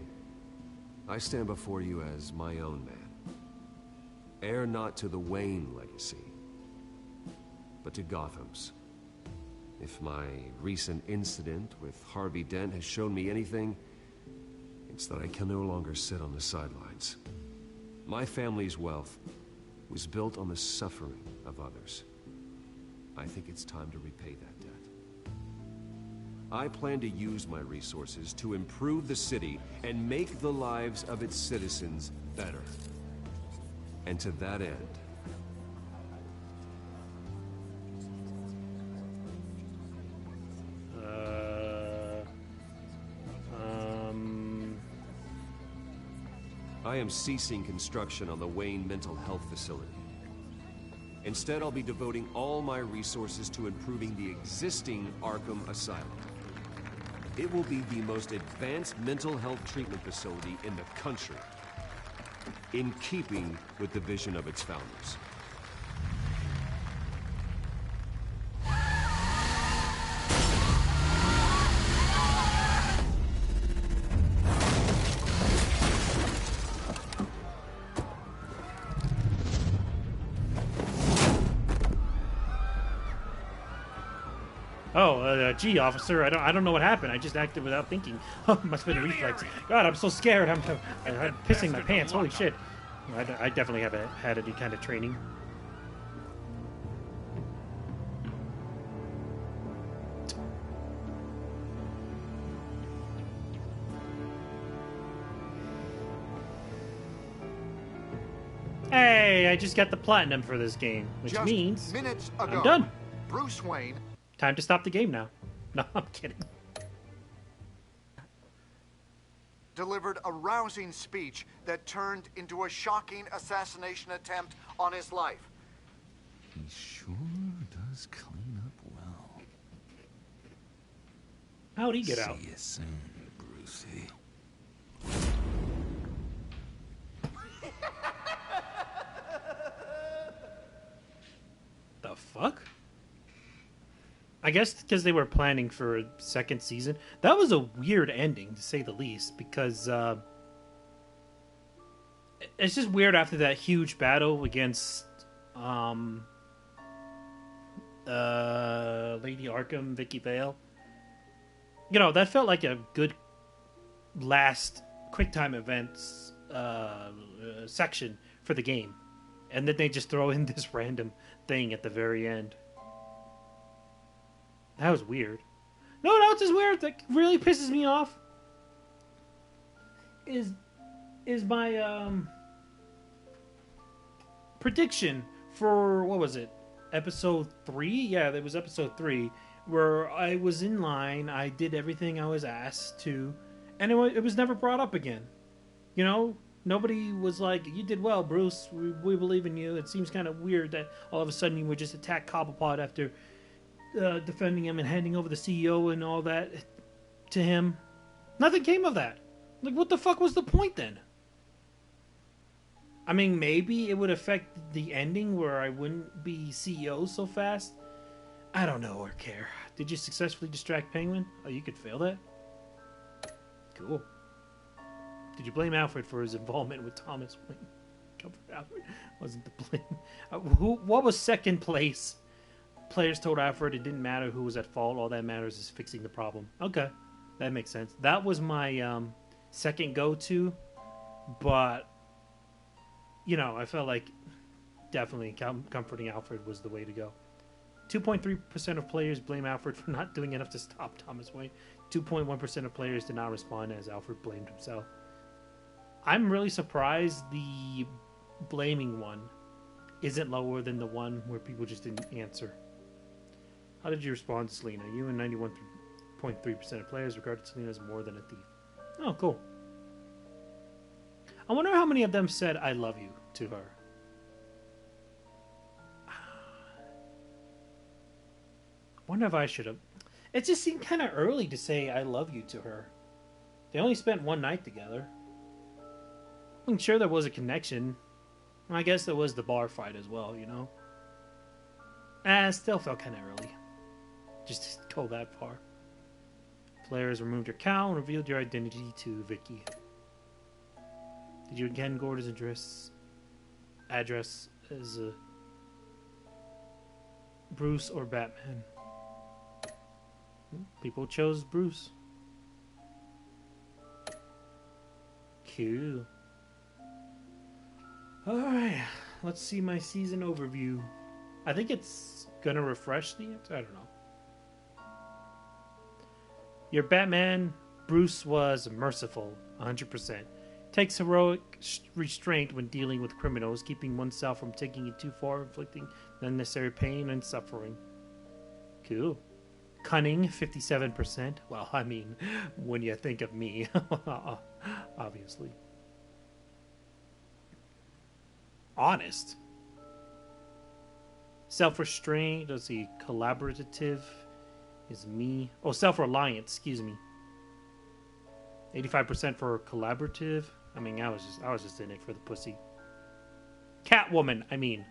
[SPEAKER 3] I stand before you as my own man. Heir not to the Wayne legacy, but to Gotham's. If my recent incident with Harvey Dent has shown me anything, it's that I can no longer sit on the sidelines. My family's wealth was built on the suffering of others. I think it's time to repay that debt. I plan to use my resources to improve the city and make the lives of its citizens better. And to that end, I am ceasing construction on the Wayne Mental Health Facility. Instead, I'll be devoting all my resources to improving the existing Arkham Asylum. It will be the most advanced mental health treatment facility in the country, in keeping with the vision of its founders.
[SPEAKER 1] Oh, gee, officer, I don't know what happened. I just acted without thinking. Oh, must have been a reflex. God, I'm so scared. I'm pissing my pants. Holy shit. I definitely haven't had any kind of training. I just got the platinum for this game, which
[SPEAKER 8] Just
[SPEAKER 1] means
[SPEAKER 8] minutes
[SPEAKER 1] I'm
[SPEAKER 8] ago,
[SPEAKER 1] done.
[SPEAKER 8] Bruce Wayne
[SPEAKER 1] Time to stop the game now. No, I'm kidding.
[SPEAKER 8] delivered a rousing speech that turned into a shocking assassination attempt on his life.
[SPEAKER 2] He sure does clean up well.
[SPEAKER 1] How'd he get out?
[SPEAKER 2] See you soon, Brucey.
[SPEAKER 1] The fuck? I guess because they were planning for a second season. That was a weird ending, to say the least, because it's just weird after that huge battle against Lady Arkham, Vicky Vale. You know, that felt like a good last QuickTime events section for the game. And then they just throw in this random thing at the very end. That was weird. No, what else is weird that really pisses me off is my prediction for, what was it, episode 3? Yeah, it was episode 3, where I was in line, I did everything I was asked to, and it was never brought up again. You know, nobody was like, you did well, Bruce, we believe in you. It seems kind of weird that all of a sudden you would just attack Cobblepot after defending him and handing over the CEO and all that to him. Nothing came of that. Like, what the fuck was the point then? I mean, maybe it would affect the ending where I wouldn't be CEO so fast. I don't know or care. Did you successfully distract Penguin? Oh, you could fail that? Cool. Did you blame Alfred for his involvement with Thomas Wayne? Comfort Alfred wasn't the blame. What was second place? Players told Alfred it didn't matter who was at fault. All that matters is fixing the problem. Okay, that makes sense. That was my second go-to, but you know, I felt like definitely comforting Alfred was the way to go. 2.3% of players blame Alfred for not doing enough to stop Thomas Wayne. 2.1% of players did not respond as Alfred blamed himself. I'm really surprised the blaming one isn't lower than the one where people just didn't answer. How did you respond to Selena? You and 91.3% of players regarded Selena as more than a thief. Oh, cool. I wonder how many of them said I love you to her. Wonder if I should have. It just seemed kind of early to say I love you to her. They only spent one night together. I'm sure there was a connection. I guess there was the bar fight as well, you know? Still felt kind of early. Just to go that far. Players removed your cow and revealed your identity to Vicky. Did you again Gordon's address as Bruce or Batman? People chose Bruce. Cool. Alright, let's see my season overview. I think it's gonna refresh the I don't know. Your Batman, Bruce was merciful, 100%. Takes heroic restraint when dealing with criminals, keeping oneself from taking it too far, inflicting unnecessary pain and suffering. Cool. Cunning, 57%. Well, I mean, when you think of me, obviously. Honest. Self-restraint, let's see, collaborative is me. Oh, self-reliant, excuse me. 85% for collaborative. I mean, I was just in it for the pussy. Catwoman, I mean.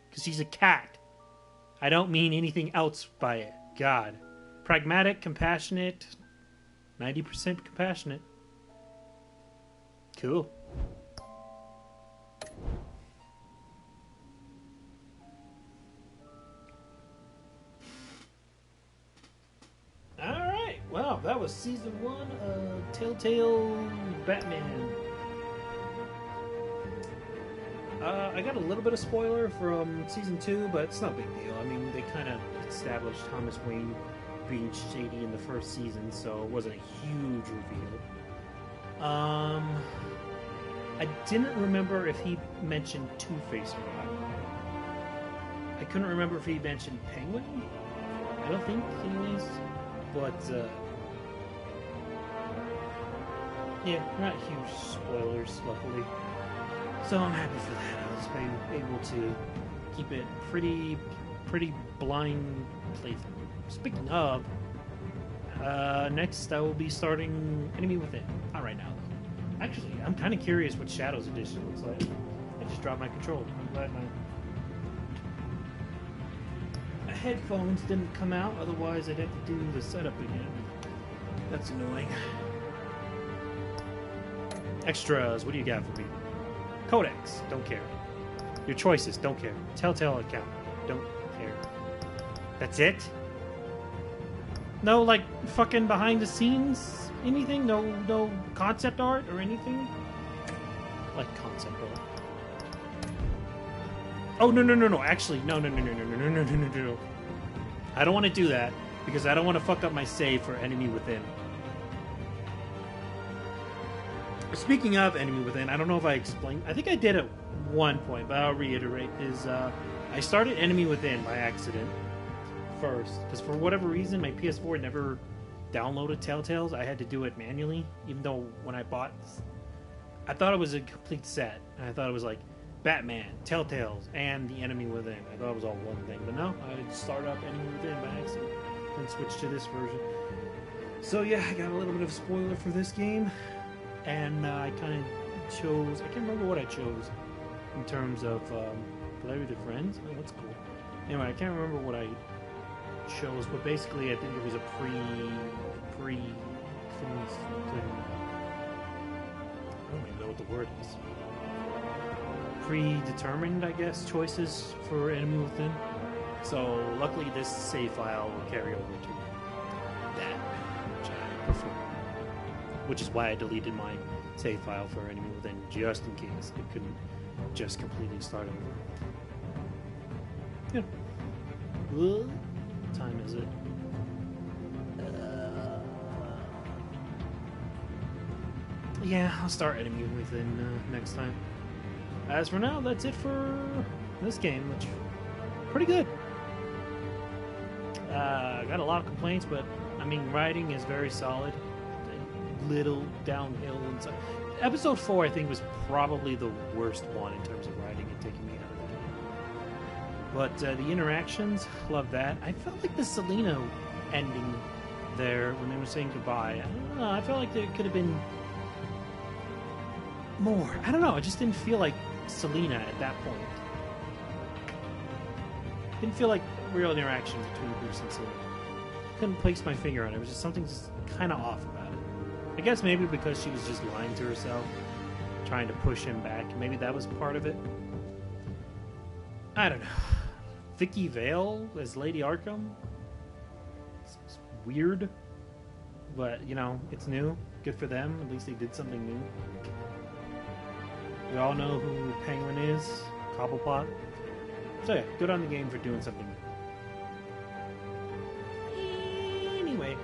[SPEAKER 1] Because she's a cat. I don't mean anything else by it. God. Pragmatic, compassionate. 90% compassionate. Cool. Alright, well, that was season 1 of Telltale Batman. I got a little bit of spoiler from season 2, but it's not a big deal. I mean, they kind of established Thomas Wayne being shady in the first season, so it wasn't a huge reveal. I didn't remember if he mentioned Two-Face or not. I couldn't remember if he mentioned Penguin. I don't think, anyways. But, yeah, not huge spoilers, luckily. So I'm happy for that. I was able to keep it pretty blind playthrough. Speaking of, next I will be starting Enemy Within. Not right now, though. Actually, I'm kind of curious what Shadows Edition looks like. I just dropped my controller. I'm glad my headphones didn't come out, otherwise I'd have to do the setup again. That's annoying. Extras, what do you got for me? Codex, don't care. Your choices, don't care. Telltale account, don't care. That's it? No, like, fucking behind the scenes? Anything? No concept art or anything? Like concept art. Oh, no. Actually, no. I don't want to do that because I don't want to fuck up my save for Enemy Within. Speaking of Enemy Within, I don't know if I explained. I think I did at one point, but I'll reiterate. I started Enemy Within by accident first because for whatever reason my PS4 never downloaded Telltales. I had to do it manually, even though when I bought, I thought it was a complete set, and I thought it was like Batman, Telltales, and the Enemy Within. I thought it was all one thing, but no, I started up Enemy Within by accident and switched to this version. So yeah, I got a little bit of a spoiler for this game, and I kind of chose. I can't remember what I chose in terms of play with your friends. Oh, that's cool. Anyway, I can't remember what I chose, but basically, I think it was a I don't even know what the word is. Predetermined, I guess, choices for Enemy Within. So luckily this save file will carry over to that, which I prefer. Which is why I deleted my save file for Enemy Within, just in case it couldn't just completely start over. Yeah. What time is it? Yeah, I'll start Enemy Within next time. As for now, that's it for this game, which pretty good. Got a lot of complaints, but I mean, writing is very solid. A little downhill. And so. Episode 4, I think, was probably the worst one in terms of writing and taking me out of the game. But the interactions, love that. I felt like the Selena ending there when they were saying goodbye. I don't know. I felt like there could have been more. I don't know. I just didn't feel like Selena at that point. Didn't feel like real interaction between Bruce and Selena. Couldn't place my finger on it. It was just something just kind of off about it. I guess maybe because she was just lying to herself, trying to push him back. Maybe that was part of it. I don't know. Vicky Vale as Lady Arkham? It's weird. But, you know, it's new. Good for them. At least they did something new. We all know who Penguin is. Cobblepot. So yeah, good on the game for doing something new. Anyway.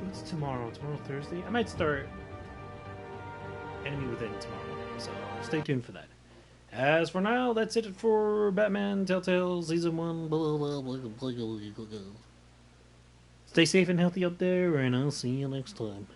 [SPEAKER 1] What's tomorrow? Tomorrow Thursday? I might start Enemy Within tomorrow. So stay tuned for that. As for now, that's it for Batman Telltale Season 1. Stay safe and healthy up there, and I'll see you next time.